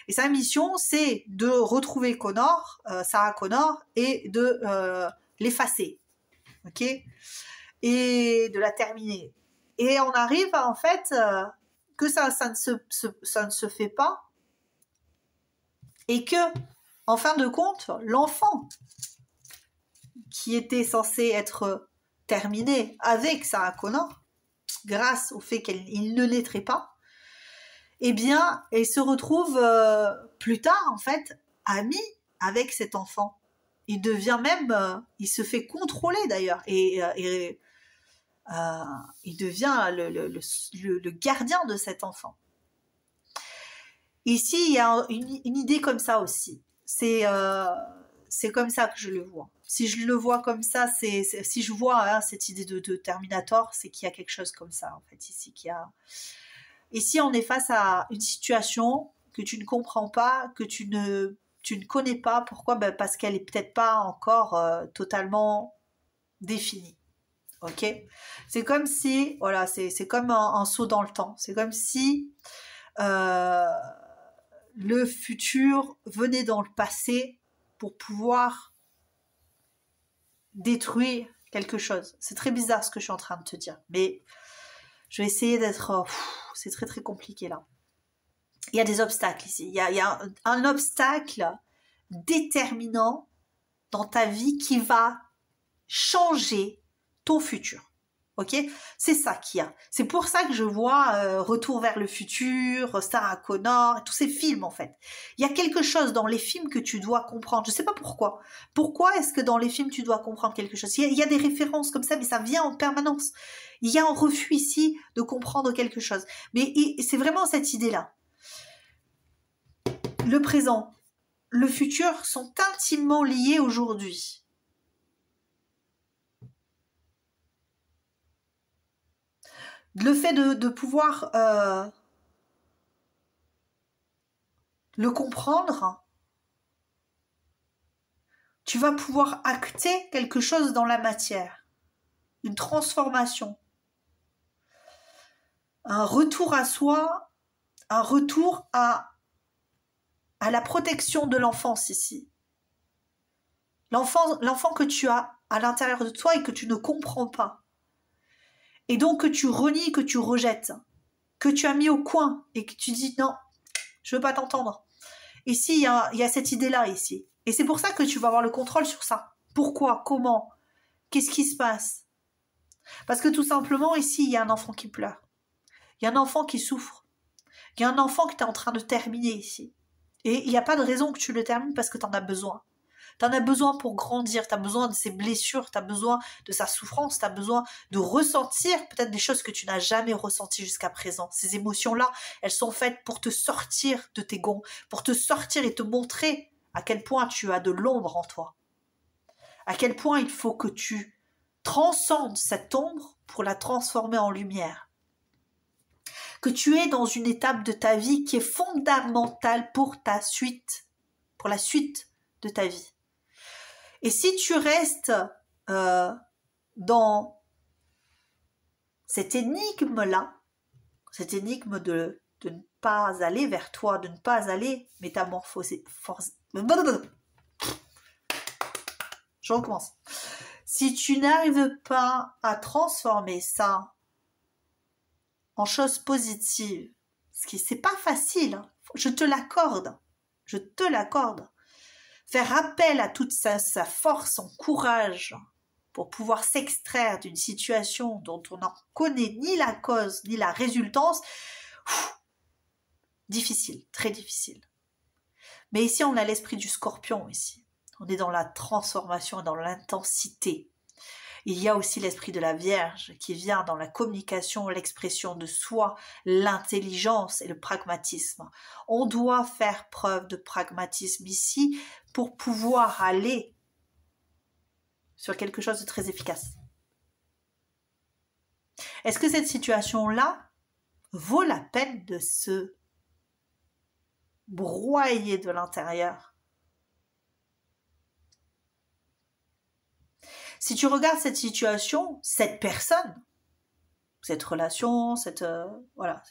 A: Et sa mission, c'est de retrouver Connor, Sarah Connor, et de l'effacer. OK? Et de la terminer. Et on arrive à, en fait, que ça ne se fait pas. Et que, en fin de compte, l'enfant qui était censé être terminé avec Sarah Connor, grâce au fait qu'il ne naîtrait pas, eh bien, elle se retrouve plus tard, en fait, amie avec cet enfant. Il devient même, il se fait contrôler d'ailleurs, et il devient le gardien de cet enfant. Ici, il y a une idée comme ça aussi. C'est comme ça que je le vois. Si je le vois comme ça, si je vois cette idée de Terminator, c'est qu'il y a quelque chose comme ça, en fait, ici. Ici, on est face à une situation que tu ne comprends pas, que tu ne connais pas. Pourquoi? Parce qu'elle n'est peut-être pas encore totalement définie. Ok? C'est comme si, voilà, c'est comme un saut dans le temps. C'est comme si le futur venait dans le passé pour pouvoir détruire quelque chose. C'est très bizarre ce que je suis en train de te dire, mais je vais essayer d'être... c'est très très compliqué là. Il y a des obstacles ici. Il y a un obstacle déterminant dans ta vie qui va changer ton futur. Ok, c'est ça qu'il y a. C'est pour ça que je vois Retour vers le futur, Sarah Connor, tous ces films en fait. Il y a quelque chose dans les films que tu dois comprendre. Je sais pas pourquoi. Pourquoi est-ce que dans les films tu dois comprendre quelque chose? Il y a des références comme ça, mais ça vient en permanence. Il y a un refus ici de comprendre quelque chose. Mais c'est vraiment cette idée-là. le présent, le futur sont intimement liés aujourd'hui. Le fait de pouvoir le comprendre, tu vas pouvoir acter quelque chose dans la matière, une transformation, un retour à soi, un retour à la protection de l'enfance ici. L'enfant que tu as à l'intérieur de toi et que tu ne comprends pas. Et donc que tu renies, que tu rejettes, que tu as mis au coin et que tu dis non, je veux pas t'entendre. Ici, il y a cette idée-là ici. Et c'est pour ça que tu vas avoir le contrôle sur ça. Pourquoi? Comment? Qu'est-ce qui se passe? Parce que tout simplement, ici, il y a un enfant qui pleure. Il y a un enfant qui souffre. Il y a un enfant que tu es en train de terminer ici. Et il n'y a pas de raison que tu le termines parce que tu en as besoin. Tu en as besoin pour grandir, tu as besoin de ses blessures, tu as besoin de sa souffrance, tu as besoin de ressentir peut-être des choses que tu n'as jamais ressenties jusqu'à présent. Ces émotions-là, elles sont faites pour te sortir de tes gonds, pour te sortir et te montrer à quel point tu as de l'ombre en toi. À quel point il faut que tu transcendes cette ombre pour la transformer en lumière. Que tu es dans une étape de ta vie qui est fondamentale pour ta suite, pour la suite de ta vie. Et si tu restes dans cette énigme-là, cette énigme de ne pas aller vers toi, de ne pas aller métamorphoser, je recommence. Si tu n'arrives pas à transformer ça en choses positives, ce qui c'est pas facile, hein, je te l'accorde, faire appel à toute sa force, son courage pour pouvoir s'extraire d'une situation dont on n'en connaît ni la cause ni la résultance, difficile, très difficile. Mais ici, on a l'esprit du scorpion ici. On est dans la transformation, dans l'intensité. Il y a aussi l'esprit de la Vierge qui vient dans la communication, l'expression de soi, l'intelligence et le pragmatisme. On doit faire preuve de pragmatisme ici pour pouvoir aller sur quelque chose de très efficace. Est-ce que cette situation-là vaut la peine de se broyer de l'intérieur? Si tu regardes cette situation, cette personne, cette relation, cette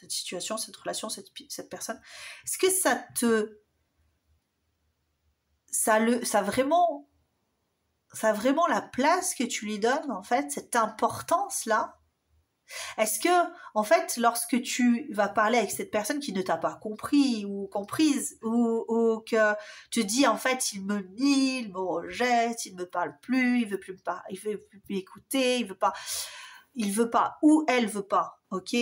A: situation, cette relation, cette personne, est-ce que ça a vraiment la place que tu lui donnes, en fait, cette importance-là? Est-ce que, en fait, lorsque tu vas parler avec cette personne qui ne t'a pas compris ou comprise, ou que tu dis, en fait, il me nie, il me rejette, il me parle plus, il veut plus écouter, il veut pas, ou elle veut pas, ok?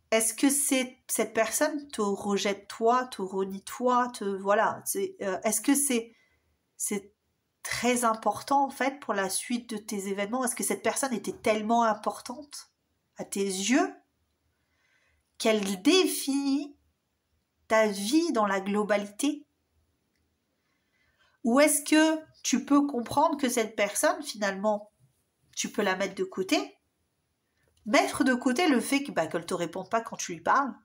A: Est-ce que cette personne te rejette toi, te renie toi, est-ce que c'est très important en fait pour la suite de tes événements? Est-ce que cette personne était tellement importante à tes yeux qu'elle définit ta vie dans la globalité? Ou est-ce que tu peux comprendre que cette personne finalement tu peux la mettre de côté, mettre de côté le fait qu'elle ne te réponde pas quand tu lui parles,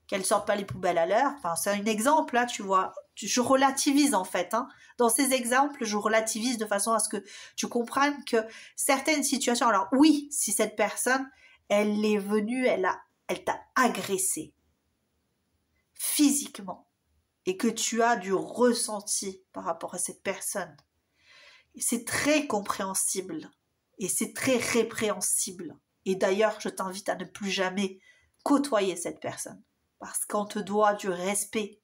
A: qu'elle ne sorte pas les poubelles à l'heure? Enfin, c'est un exemple là, tu vois. Je relativise en fait. Hein. Dans ces exemples, je relativise de façon à ce que tu comprennes que certaines situations... Alors oui, si cette personne, elle est venue, elle t'a agressé physiquement et que tu as du ressenti par rapport à cette personne, c'est très compréhensible et c'est très répréhensible. Et d'ailleurs, je t'invite à ne plus jamais côtoyer cette personne parce qu'on te doit du respect.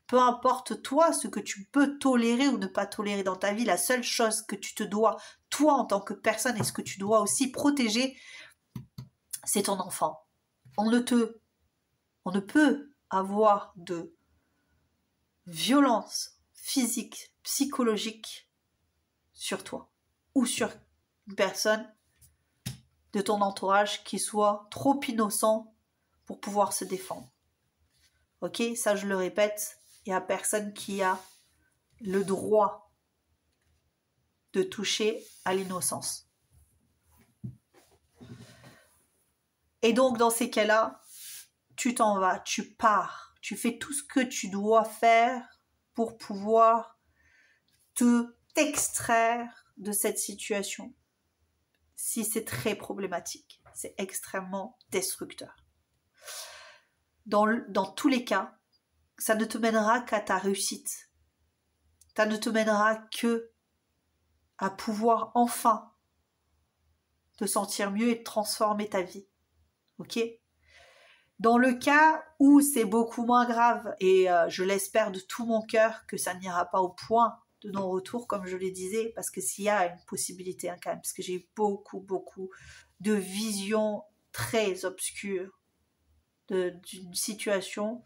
A: Peu importe toi ce que tu peux tolérer ou ne pas tolérer dans ta vie, la seule chose que tu te dois, toi en tant que personne, et ce que tu dois aussi protéger, c'est ton enfant. On ne peut avoir de violence physique, psychologique sur toi ou sur une personne de ton entourage qui soit trop innocent pour pouvoir se défendre. Ok, ça je le répète, il n'y a personne qui a le droit de toucher à l'innocence. Et donc dans ces cas-là, tu t'en vas, tu pars, tu fais tout ce que tu dois faire pour pouvoir t'extraire de cette situation. Si c'est très problématique, c'est extrêmement destructeur. Dans tous les cas, ça ne te mènera qu'à ta réussite. Ça ne te mènera que à pouvoir enfin te sentir mieux et transformer ta vie. Ok ? Dans le cas où c'est beaucoup moins grave, et je l'espère de tout mon cœur que ça n'ira pas au point de non-retour, comme je le disais, parce que s'il y a une possibilité quand même, parce que j'ai eu beaucoup de visions très obscures d'une situation.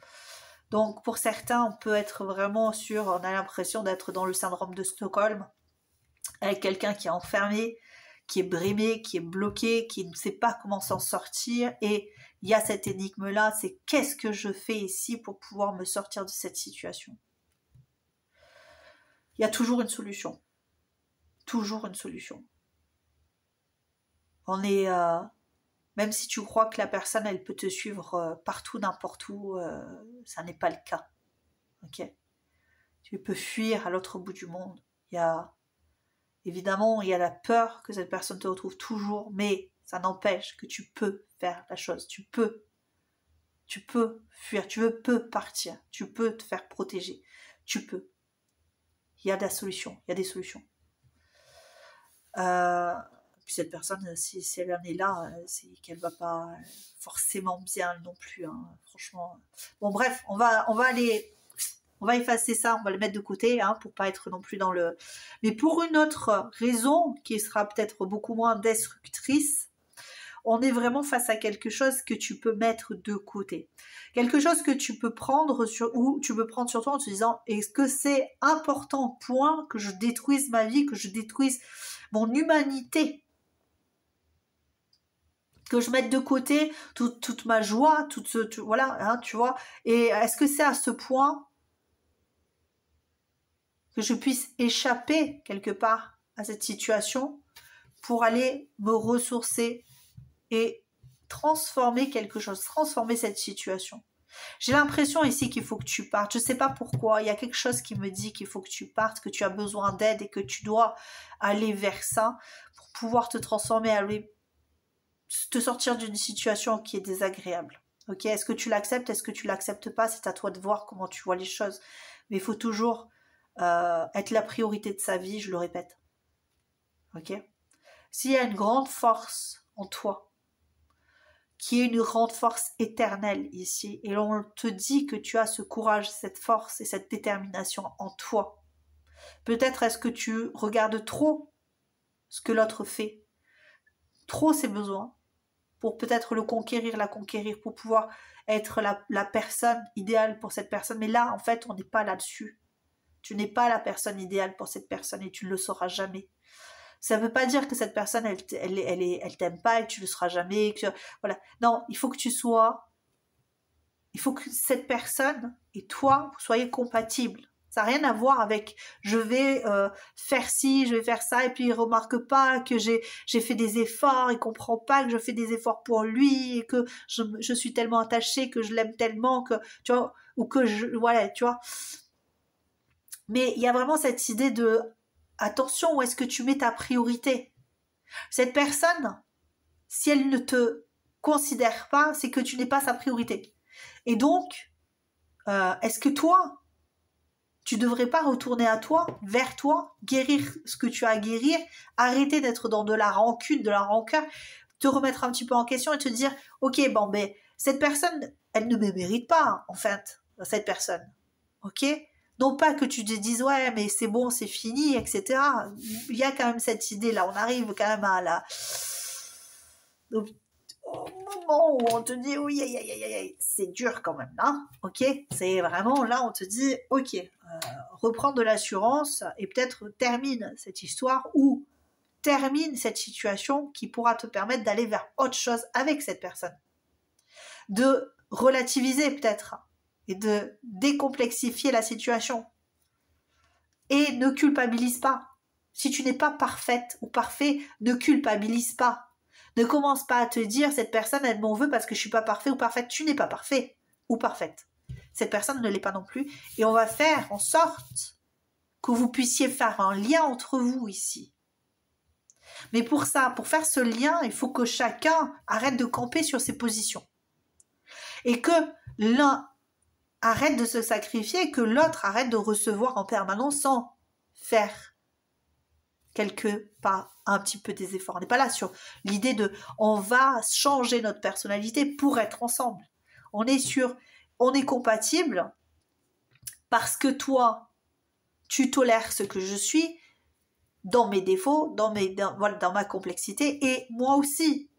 A: Donc pour certains, on peut être vraiment sûr, on a l'impression d'être dans le syndrome de Stockholm, avec quelqu'un qui est enfermé, qui est brimé, qui est bloqué, qui ne sait pas comment s'en sortir, et il y a cette énigme-là, c'est qu'est-ce que je fais ici pour pouvoir me sortir de cette situation ? Il y a toujours une solution. Toujours une solution. On est... même si tu crois que la personne, elle peut te suivre partout, n'importe où, ça n'est pas le cas. Ok ? Tu peux fuir à l'autre bout du monde. Évidemment, il y a la peur que cette personne te retrouve toujours, mais ça n'empêche que tu peux faire la chose. Tu peux fuir, tu peux partir, tu peux te faire protéger. Tu peux. Il y a des solutions. Puis cette personne, si elle en est là, c'est qu'elle va pas forcément bien non plus, hein, franchement. Bon bref, on va effacer ça, on va le mettre de côté, hein, pour pas être non plus dans le... Mais pour une autre raison, qui sera peut-être beaucoup moins destructrice, on est vraiment face à quelque chose que tu peux mettre de côté. Quelque chose que tu peux prendre ou tu peux prendre sur toi en te disant, est-ce que c'est important point que je détruise ma vie, que je détruise mon humanité, que je mette de côté toute ma joie, voilà, hein, tu vois. Et est-ce que c'est à ce point que je puisse échapper quelque part à cette situation pour aller me ressourcer et transformer quelque chose, transformer cette situation. J'ai l'impression ici qu'il faut que tu partes. Je ne sais pas pourquoi. Il y a quelque chose qui me dit qu'il faut que tu partes, que tu as besoin d'aide et que tu dois aller vers ça pour pouvoir te transformer, aller te sortir d'une situation qui est désagréable. Ok ? Est-ce que tu l'acceptes ? Est-ce que tu l'acceptes pas ? C'est à toi de voir comment tu vois les choses. Mais il faut toujours être la priorité de sa vie, je le répète. Ok ? S'il y a une grande force en toi, qui est une grande force éternelle ici, et on te dit que tu as ce courage, cette force et cette détermination en toi, peut-être est-ce que tu regardes trop ce que l'autre fait, trop ses besoins, pour peut-être le conquérir, la conquérir, pour pouvoir être la personne idéale pour cette personne. Mais là, en fait, on n'est pas là-dessus. Tu n'es pas la personne idéale pour cette personne et tu ne le sauras jamais. Ça ne veut pas dire que cette personne, elle t'aime pas et que tu le seras jamais. Voilà. Non, il faut que cette personne et toi, vous soyez compatibles. Ça n'a rien à voir avec je vais faire ci, je vais faire ça, et puis il ne remarque pas que j'ai fait des efforts, il ne comprend pas que je fais des efforts pour lui, et que je suis tellement attachée, que je l'aime tellement, que, tu vois, ou que voilà, tu vois. Mais il y a vraiment cette idée de attention, où est-ce que tu mets ta priorité ? Cette personne, si elle ne te considère pas, c'est que tu n'es pas sa priorité. Et donc, est-ce que toi, tu ne devrais pas retourner à toi, vers toi, guérir ce que tu as à guérir, arrêter d'être dans de la rancune, de la rancœur, te remettre un petit peu en question et te dire, ok, bon, ben, cette personne, elle ne me mérite pas, en fait, cette personne. Ok ? Non pas que tu te dises, ouais, mais c'est bon, c'est fini, etc. Il y a quand même cette idée-là, on arrive quand même à la... Donc, au moment où on te dit, oui, c'est dur quand même, hein, ok ? C'est vraiment là, on te dit, ok, reprends de l'assurance et peut-être termine cette histoire ou termine cette situation qui pourra te permettre d'aller vers autre chose avec cette personne. De relativiser peut-être, et de décomplexifier la situation. Et ne culpabilise pas. Si tu n'es pas parfaite ou parfait, ne culpabilise pas. Ne commence pas à te dire cette personne elle m'en veut parce que je suis pas parfait ou parfaite. Tu n'es pas parfait ou parfaite. Cette personne ne l'est pas non plus. Et on va faire en sorte que vous puissiez faire un lien entre vous ici. Mais pour ça, pour faire ce lien, il faut que chacun arrête de camper sur ses positions. Et que l'un arrête de se sacrifier et que l'autre arrête de recevoir en permanence sans faire quelque part un petit peu des efforts. On n'est pas là sur l'idée de on va changer notre personnalité pour être ensemble. On est compatible parce que toi, tu tolères ce que je suis dans mes défauts, dans ma complexité et moi aussi.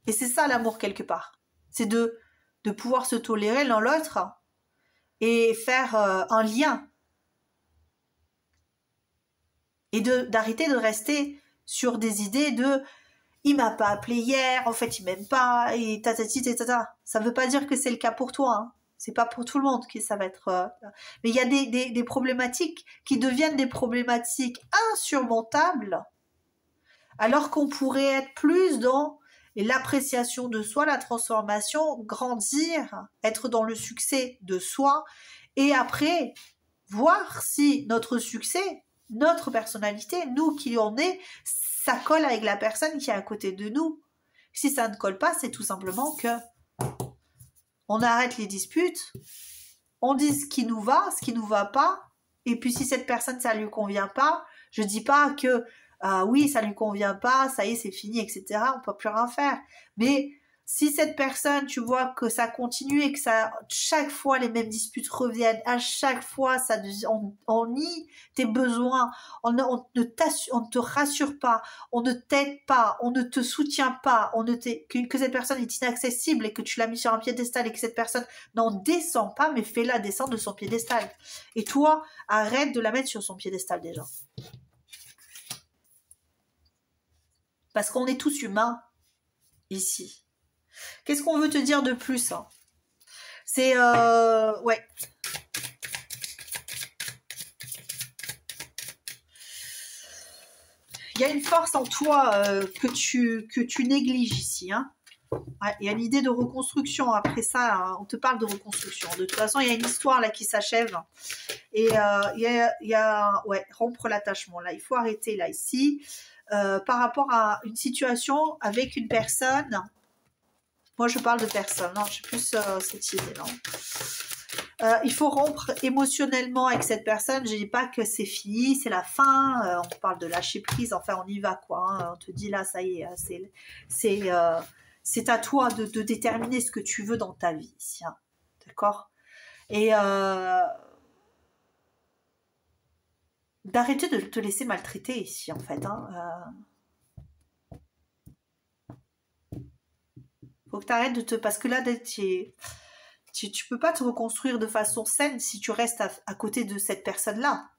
A: Et c'est ça l'amour quelque part. C'est de pouvoir se tolérer l'un l'autre et faire un lien. Et d'arrêter de rester sur des idées de il m'a pas appelé hier, en fait il m'aime pas, et tatati tatata. Ça veut pas dire que c'est le cas pour toi, hein. C'est pas pour tout le monde que ça va être... Mais il y a des problématiques qui deviennent des problématiques insurmontables, alors qu'on pourrait être plus dans l'appréciation de soi, la transformation, grandir, être dans le succès de soi, et après, voir si notre succès, notre personnalité, nous qui en est, ça colle avec la personne qui est à côté de nous. Si ça ne colle pas, c'est tout simplement que on arrête les disputes, on dit ce qui nous va pas, et puis si cette personne, ça lui convient pas, je dis pas que oui, ça lui convient pas, ça y est, c'est fini, etc. On peut plus rien faire. Mais si cette personne, tu vois que ça continue et que chaque fois les mêmes disputes reviennent, à chaque fois on nie tes besoins, on ne te rassure pas, on ne t'aide pas, on ne te soutient pas, que cette personne est inaccessible et que tu l'as mis sur un piédestal et que cette personne n'en descend pas, mais fais-la descendre de son piédestal. Et toi, arrête de la mettre sur son piédestal déjà. Parce qu'on est tous humains ici. Qu'est-ce qu'on veut te dire de plus, hein? C'est... ouais. Il y a une force en toi que tu négliges ici, hein. Ouais, il y a une idée de reconstruction. Après ça, hein, on te parle de reconstruction. De toute façon, il y a une histoire là qui s'achève. Et il y a ouais, rompre l'attachement. Là, il faut arrêter là, ici. Par rapport à une situation avec une personne... Moi, je parle de personne, non, j'ai plus cette idée, non. Il faut rompre émotionnellement avec cette personne. Je dis pas que c'est fini, c'est la fin. On parle de lâcher prise, enfin, on y va, quoi. Hein. On te dit là, ça y est, c'est à toi de déterminer ce que tu veux dans ta vie, ici, hein. D'accord? Et d'arrêter de te laisser maltraiter ici, en fait, hein. Faut que tu arrêtes de te... Parce que là, tu peux pas te reconstruire de façon saine si tu restes à côté de cette personne-là.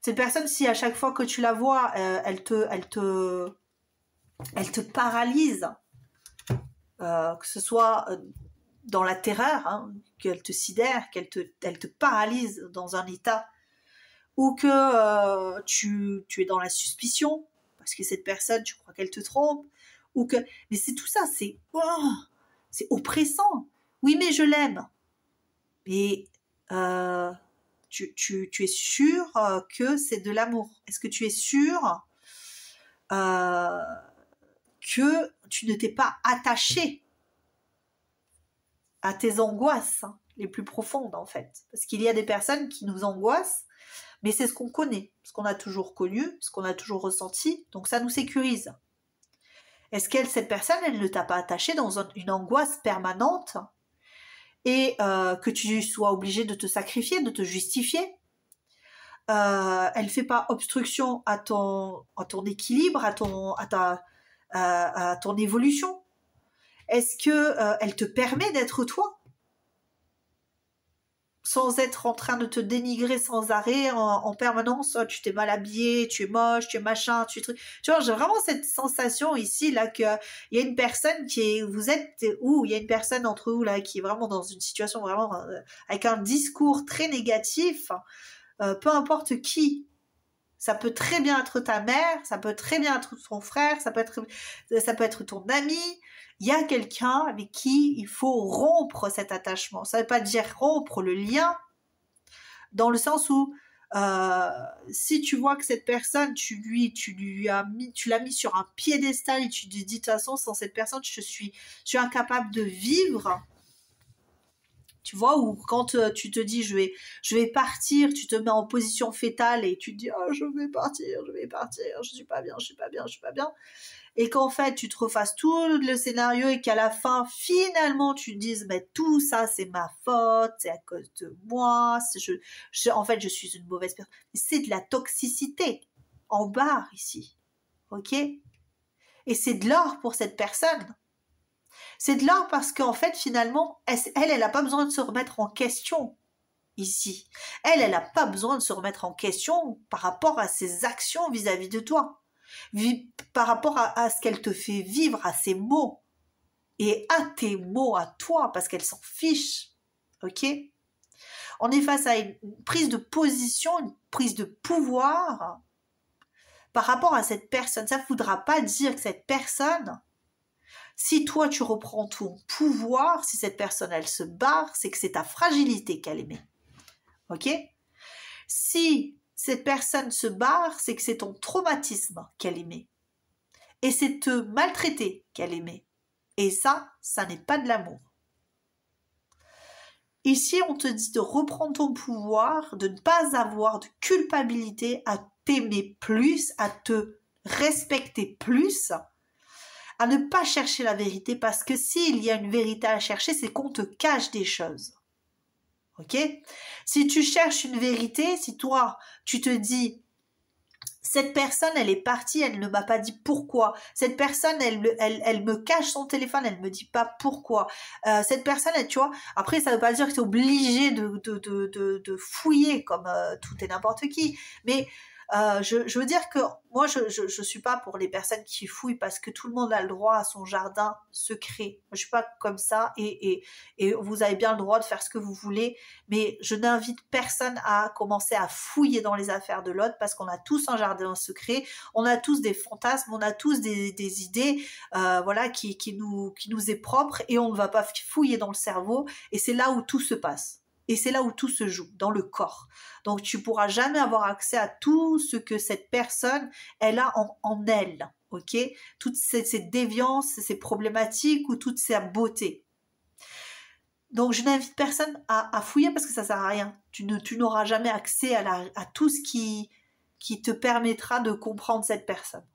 A: Cette personne, si à chaque fois que tu la vois, elle te paralyse, que ce soit dans la terreur, hein, qu'elle te sidère, elle te paralyse dans un état, ou que tu es dans la suspicion, parce que cette personne, tu crois qu'elle te trompe, mais c'est tout ça, c'est oppressant. Oui, mais je l'aime. Mais tu es sûr que c'est de l'amour? Est-ce que tu es sûr que tu ne t'es pas attaché à tes angoisses les plus profondes, en fait? Parce qu'il y a des personnes qui nous angoissent, mais c'est ce qu'on connaît, ce qu'on a toujours connu, ce qu'on a toujours ressenti, donc ça nous sécurise. Est-ce cette personne, elle ne t'a pas attaché dans une angoisse permanente et que tu sois obligé de te sacrifier, de te justifier? Elle fait pas obstruction à ton équilibre, à ton évolution? Est-ce que elle te permet d'être toi? sans être en train de te dénigrer sans arrêt en permanence. Oh, tu t'es mal habillé, tu es moche, tu es machin, tu es truc. Tu vois, j'ai vraiment cette sensation ici là que il y a une personne qui est, vous êtes où il y a une personne entre vous là qui est vraiment dans une situation vraiment avec un discours très négatif. Peu importe qui. Ça peut très bien être ta mère, ça peut très bien être ton frère, ça peut être ton ami. Il y a quelqu'un avec qui il faut rompre cet attachement. Ça ne veut pas dire rompre le lien, dans le sens où si tu vois que cette personne, tu l'as mis sur un piédestal et tu te dis de toute façon, sans cette personne, je suis incapable de vivre. Tu vois, ou quand tu te dis je vais partir, tu te mets en position fétale et tu te dis oh, je vais partir, je suis pas bien, et qu'en fait tu te refasses tout le scénario et qu'à la fin finalement tu te dises mais tout ça c'est ma faute, c'est à cause de moi, en fait je suis une mauvaise personne. C'est de la toxicité en barre ici, ok? Et c'est de l'or pour cette personne. C'est de l'or parce qu'en fait, finalement, elle n'a pas besoin de se remettre en question ici. Elle n'a pas besoin de se remettre en question par rapport à ses actions vis-à-vis de toi. Par rapport à ce qu'elle te fait vivre, à ses mots. Et à tes mots, à toi, parce qu'elle s'en fiche. Ok? On est face à une prise de position, une prise de pouvoir par rapport à cette personne. Ça ne voudra pas dire que cette personne... Si toi, tu reprends ton pouvoir, si cette personne, elle se barre, c'est que c'est ta fragilité qu'elle aimait. Ok? Si cette personne se barre, c'est que c'est ton traumatisme qu'elle aimait. Et c'est te maltraiter qu'elle aimait. Et ça n'est pas de l'amour. Ici, on te dit de reprendre ton pouvoir, de ne pas avoir de culpabilité à t'aimer plus, à te respecter plus, à ne pas chercher la vérité, parce que s'il y a une vérité à chercher, c'est qu'on te cache des choses. Ok? Si tu cherches une vérité, si toi, tu te dis, cette personne, elle est partie, elle ne m'a pas dit pourquoi. Cette personne, elle me cache son téléphone, elle ne me dit pas pourquoi. Cette personne, tu vois, après, ça ne veut pas dire que tu es obligé de fouiller comme tout et n'importe qui, mais... je veux dire que moi je suis pas pour les personnes qui fouillent parce que tout le monde a le droit à son jardin secret. Je suis pas comme ça et vous avez bien le droit de faire ce que vous voulez, mais je n'invite personne à commencer à fouiller dans les affaires de l'autre parce qu'on a tous un jardin secret, on a tous des fantasmes, on a tous des idées voilà qui nous est propre et on ne va pas fouiller dans le cerveau et c'est là où tout se passe. Et c'est là où tout se joue, dans le corps. Donc, tu pourras jamais avoir accès à tout ce que cette personne, elle a en elle, ok? Toutes ces déviances, ces problématiques ou toute sa beauté. Donc, je n'invite personne à fouiller parce que ça sert à rien. Tu n'auras jamais accès à tout ce qui te permettra de comprendre cette personne.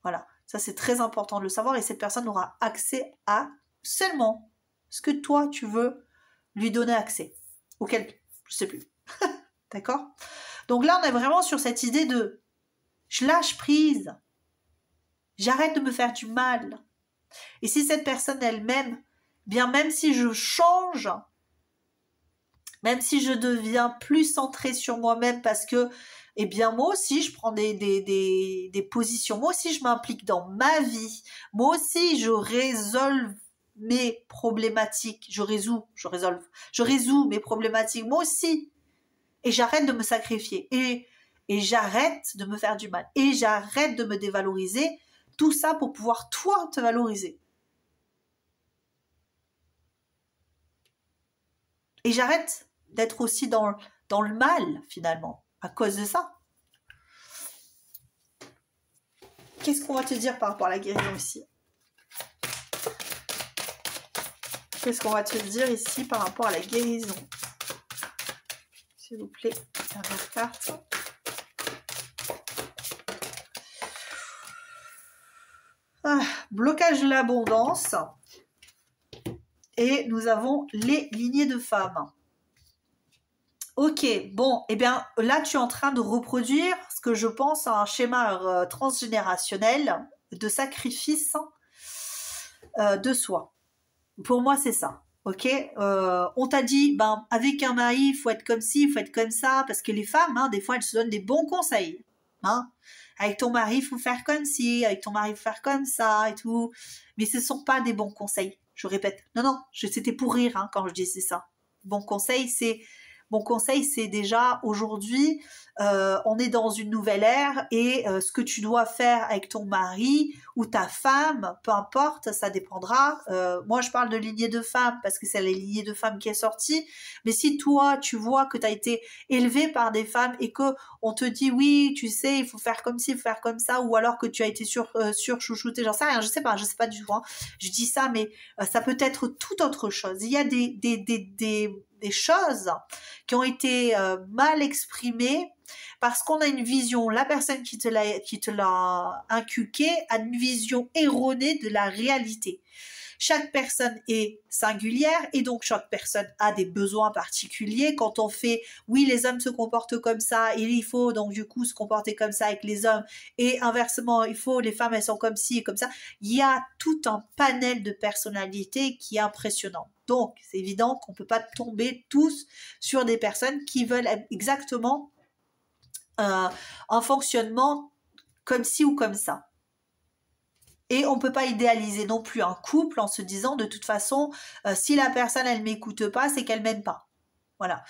A: Voilà, ça c'est très important de le savoir et cette personne aura accès à seulement ce que toi tu veux lui donner accès, auquel, je sais plus, d'accord? Donc là, on est vraiment sur cette idée de, je lâche prise, j'arrête de me faire du mal. Et si cette personne elle-même, bien même si je change, même si je deviens plus centrée sur moi-même parce que, eh bien moi aussi je prends des positions, moi aussi je m'implique dans ma vie, moi aussi je résolve mes problématiques, je résous mes problématiques, moi aussi. Et j'arrête de me sacrifier. Et j'arrête de me faire du mal. Et j'arrête de me dévaloriser. Tout ça pour pouvoir, toi, te valoriser. Et j'arrête d'être aussi dans le mal, finalement, à cause de ça. Qu'est-ce qu'on va te dire par rapport à la guérison ici ? Qu'est-ce qu'on va te dire ici par rapport à la guérison ? S'il vous plaît, dernière carte. Blocage de l'abondance. Et nous avons les lignées de femmes. Ok, bon, eh bien là tu es en train de reproduire ce que je pense à un schéma transgénérationnel de sacrifice de soi. Pour moi, c'est ça. Ok, on t'a dit, ben avec un mari, il faut être comme ci, il faut être comme ça, parce que les femmes, hein, des fois, elles se donnent des bons conseils. Hein. Avec ton mari, il faut faire comme ci, avec ton mari, il faut faire comme ça et tout. Mais ce ne sont pas des bons conseils. Je répète. Non, non, c'était pour rire hein, quand je disais ça. Bon conseil, c'est déjà aujourd'hui, on est dans une nouvelle ère et ce que tu dois faire avec ton mari ou ta femme, peu importe, ça dépendra. Moi, je parle de lignée de femmes parce que c'est la lignée de femmes qui est sortie. Mais si toi, tu vois que tu as été élevé par des femmes et que on te dit oui, tu sais, il faut faire comme ci, il faut faire comme ça, ou alors que tu as été surchouchouté, j'en sais rien, je sais pas du tout. Hein. Je dis ça, mais ça peut être tout autre chose. Il y a des choses qui ont été mal exprimées parce qu'on a une vision, la personne qui te l'a inculqué a une vision erronée de la réalité. Chaque personne est singulière et donc chaque personne a des besoins particuliers. Quand on fait, oui, les hommes se comportent comme ça et il faut donc du coup se comporter comme ça avec les hommes et inversement, il faut, les femmes elles sont comme ci et comme ça. Il y a tout un panel de personnalités qui est impressionnant. Donc, c'est évident qu'on ne peut pas tomber tous sur des personnes qui veulent exactement un fonctionnement comme ci ou comme ça. Et on ne peut pas idéaliser non plus un couple en se disant de toute façon, si la personne elle m'écoute pas, c'est qu'elle m'aime pas. Voilà.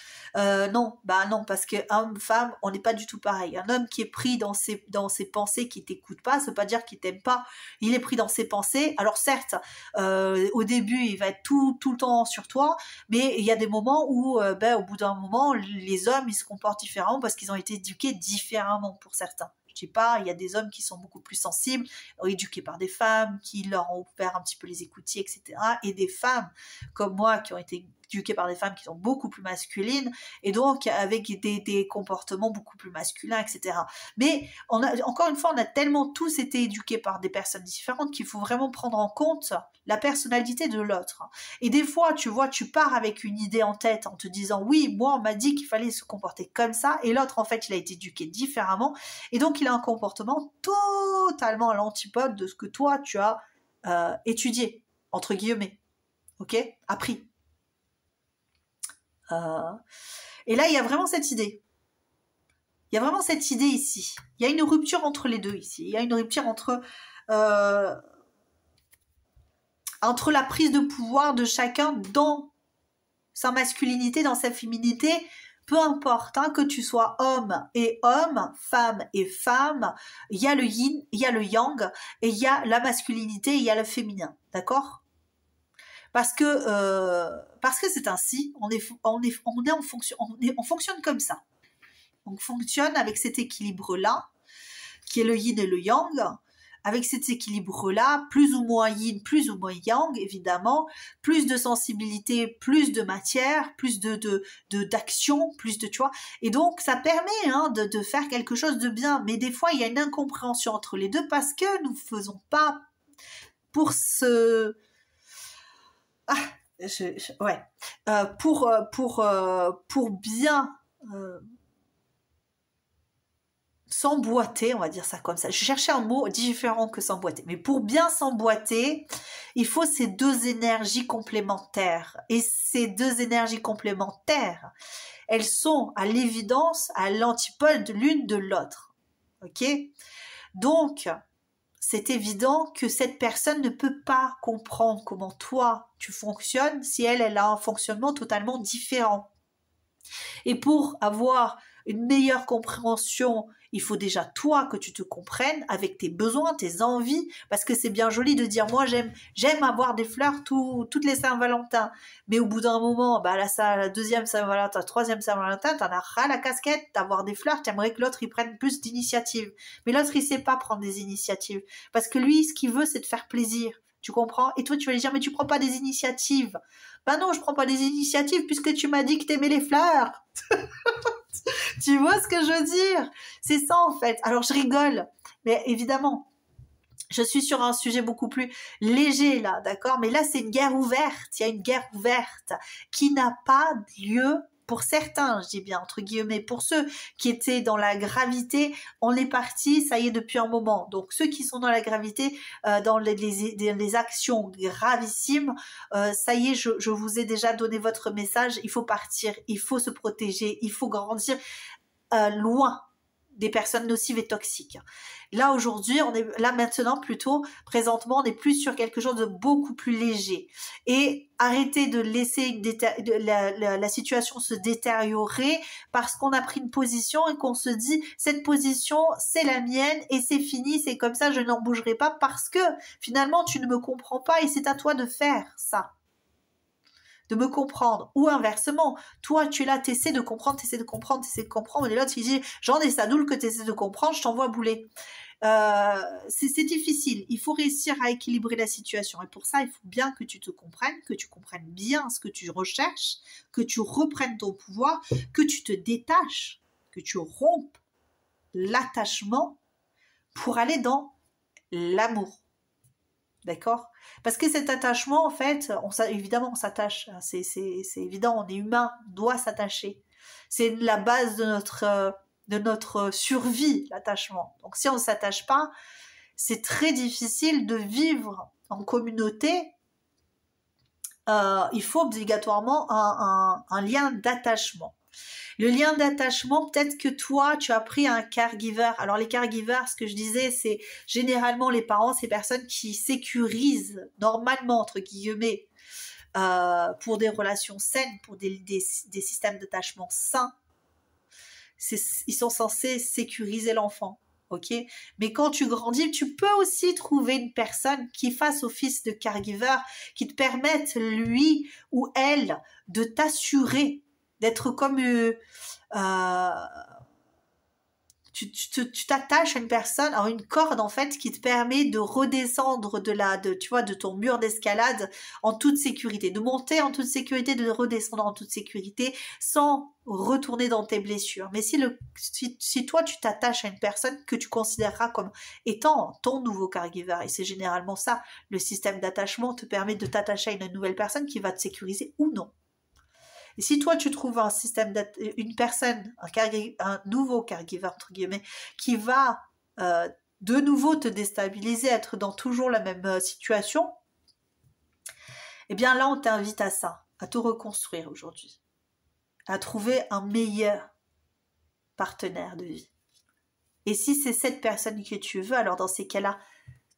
A: Non, parce que homme-femme, on n'est pas du tout pareil. Un homme qui est pris dans ses pensées, qui t'écoute pas, ça veut pas dire qu'il t'aime pas. Il est pris dans ses pensées. Alors certes, au début, il va être tout le temps sur toi, mais il y a des moments où, au bout d'un moment, les hommes, ils se comportent différemment parce qu'ils ont été éduqués différemment pour certains. Je sais pas, il y a des hommes qui sont beaucoup plus sensibles, éduqués par des femmes, qui leur ont ouvert un petit peu les écoutilles, etc. Et des femmes comme moi qui ont été éduquées par des femmes qui sont beaucoup plus masculines et donc avec des comportements beaucoup plus masculins, etc. Mais encore une fois, on a tellement tous été éduqués par des personnes différentes qu'il faut vraiment prendre en compte la personnalité de l'autre. Et des fois, tu vois, tu pars avec une idée en tête en te disant oui, moi on m'a dit qu'il fallait se comporter comme ça et l'autre en fait il a été éduqué différemment et donc il a un comportement totalement à l'antipode de ce que toi tu as étudié, entre guillemets, ok, appris. Et là, il y a vraiment cette idée. Il y a vraiment cette idée ici. Il y a une rupture entre les deux ici. Il y a une rupture entre la prise de pouvoir de chacun dans sa masculinité, dans sa féminité. Peu importe hein, que tu sois homme et homme, femme et femme, il y a le yin, il y a le yang, et il y a la masculinité, il y a le féminin. D'accord ? Parce que c'est ainsi, on fonctionne comme ça. On fonctionne avec cet équilibre-là, qui est le yin et le yang. Avec cet équilibre-là, plus ou moins yin, plus ou moins yang, évidemment, plus de sensibilité, plus de matière, plus d'action, plus de, tu vois. Et donc, ça permet hein, de faire quelque chose de bien. Mais des fois, il y a une incompréhension entre les deux parce que nous ne faisons pas pour ce... pour bien s'emboîter, on va dire ça comme ça. Je cherchais un mot différent que s'emboîter. Mais pour bien s'emboîter, il faut ces deux énergies complémentaires. Et ces deux énergies complémentaires, elles sont à l'évidence à l'antipode l'une de l'autre. Ok ? Donc, c'est évident que cette personne ne peut pas comprendre comment toi tu fonctionnes si elle a un fonctionnement totalement différent. Et pour avoir une meilleure compréhension, il faut déjà toi que tu te comprennes avec tes besoins, tes envies, parce que c'est bien joli de dire moi j'aime avoir des fleurs toutes les Saint-Valentin, mais au bout d'un moment, la deuxième Saint-Valentin, troisième Saint-Valentin, t'en as ras la casquette d'avoir des fleurs, t'aimerais que l'autre il prenne plus d'initiative, mais l'autre il sait pas prendre des initiatives, parce que lui ce qu'il veut c'est de faire plaisir. Tu comprends? Et toi, tu vas lui dire, mais tu prends pas des initiatives. Ben non, je prends pas des initiatives puisque tu m'as dit que t'aimais les fleurs. Tu vois ce que je veux dire? C'est ça, en fait. Alors, je rigole. Mais évidemment, je suis sur un sujet beaucoup plus léger, là, d'accord? Mais là, c'est une guerre ouverte. Il y a une guerre ouverte qui n'a pas lieu Pour certains, je dis bien entre guillemets, pour ceux qui étaient dans la gravité, on est parti, ça y est, depuis un moment. Donc ceux qui sont dans la gravité, dans les actions gravissimes, ça y est, je vous ai déjà donné votre message, il faut partir, il faut se protéger, il faut grandir loin des personnes nocives et toxiques. Là aujourd'hui, on est là maintenant plutôt, présentement, on est plus sur quelque chose de beaucoup plus léger. Et arrêter de laisser la situation se détériorer parce qu'on a pris une position et qu'on se dit cette position c'est la mienne et c'est fini, c'est comme ça, je n'en bougerai pas parce que finalement tu ne me comprends pas et c'est à toi de faire ça. De me comprendre, ou inversement, toi tu es là, t'essaies de comprendre, et l'autre il dit j'en ai ça doule que t'essaies de comprendre, je t'envoie bouler. C'est difficile, il faut réussir à équilibrer la situation et pour ça il faut bien que tu te comprennes, que tu comprennes bien ce que tu recherches, que tu reprennes ton pouvoir, que tu te détaches, que tu rompes l'attachement pour aller dans l'amour. D'accord? Parce que cet attachement, en fait, évidemment, on s'attache. C'est évident, on est humain, on doit s'attacher. C'est la base de notre survie, l'attachement. Donc, si on ne s'attache pas, c'est très difficile de vivre en communauté. Il faut obligatoirement un lien d'attachement. Le lien d'attachement, peut-être que toi, tu as pris un caregiver. Alors les caregivers, ce que je disais, c'est généralement les parents, ces personnes qui sécurisent normalement, entre guillemets, pour des relations saines, pour des systèmes d'attachement sains. Ils sont censés sécuriser l'enfant. Ok, mais quand tu grandis, tu peux aussi trouver une personne qui fasse office de caregiver, qui te permette, lui ou elle, de t'assurer d'être comme tu t'attaches à une personne, à une corde en fait qui te permet de redescendre de ton mur d'escalade en toute sécurité, de monter en toute sécurité, de redescendre en toute sécurité sans retourner dans tes blessures. Mais si toi tu t'attaches à une personne que tu considéreras comme étant ton nouveau caregiver, et c'est généralement ça, le système d'attachement te permet de t'attacher à une nouvelle personne qui va te sécuriser ou non. Et si toi, tu trouves une personne, un nouveau caregiver, entre guillemets, qui va de nouveau te déstabiliser, être dans toujours la même situation, eh bien là, on t'invite à ça, à te reconstruire aujourd'hui, à trouver un meilleur partenaire de vie. Et si c'est cette personne que tu veux, alors dans ces cas-là,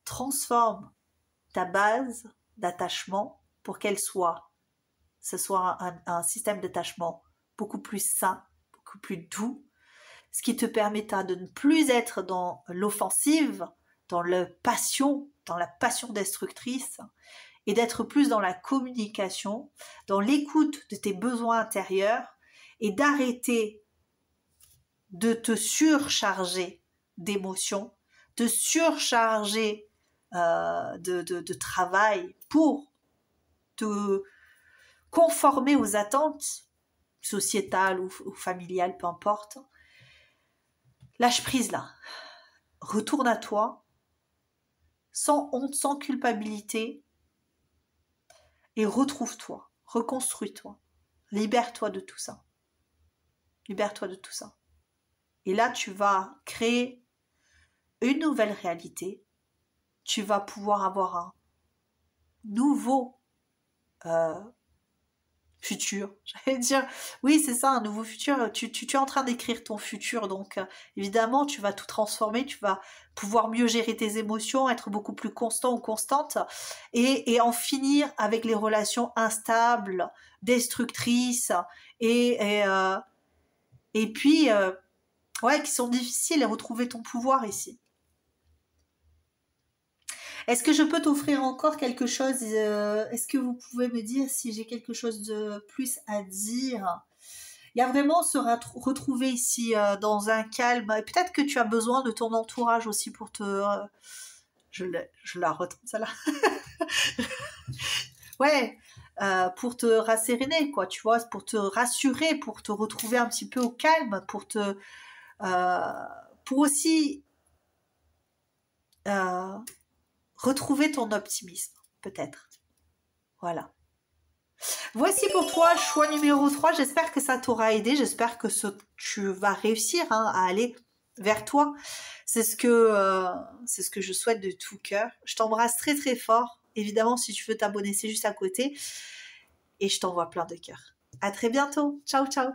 A: transforme ta base d'attachement pour qu'elle soit ce soit un système d'attachement beaucoup plus sain, beaucoup plus doux, ce qui te permettra de ne plus être dans l'offensive, dans la passion destructrice, et d'être plus dans la communication, dans l'écoute de tes besoins intérieurs, et d'arrêter de te surcharger d'émotions, de surcharger de travail pour te conformer aux attentes sociétales ou familiales, peu importe. Lâche prise là. Retourne à toi, sans honte, sans culpabilité, et retrouve-toi, reconstruis-toi, libère-toi de tout ça. Libère-toi de tout ça. Et là, tu vas créer une nouvelle réalité. Tu vas pouvoir avoir un nouveau futur, j'allais dire, oui c'est ça, un nouveau futur, tu es en train d'écrire ton futur, donc évidemment tu vas tout transformer, tu vas pouvoir mieux gérer tes émotions, être beaucoup plus constant ou constante, et en finir avec les relations instables, destructrices, et puis, ouais, qui sont difficiles, à retrouver ton pouvoir ici. Est-ce que je peux t'offrir encore quelque chose? Est-ce que vous pouvez me dire si j'ai quelque chose de plus à dire? Il y a vraiment se retrouver ici dans un calme. Et peut-être que tu as besoin de ton entourage aussi pour te... je la retrouve, celle-là. Ouais, pour te rasséréner, quoi, tu vois, pour te rassurer, pour te retrouver un petit peu au calme, pour aussi... retrouver ton optimisme, peut-être. Voilà. Voici pour toi, choix numéro 3. J'espère que ça t'aura aidé. J'espère que tu vas réussir hein, à aller vers toi. C'est ce que je souhaite de tout cœur. Je t'embrasse très très fort. Évidemment, si tu veux t'abonner, c'est juste à côté. Et je t'envoie plein de cœur. À très bientôt. Ciao, ciao.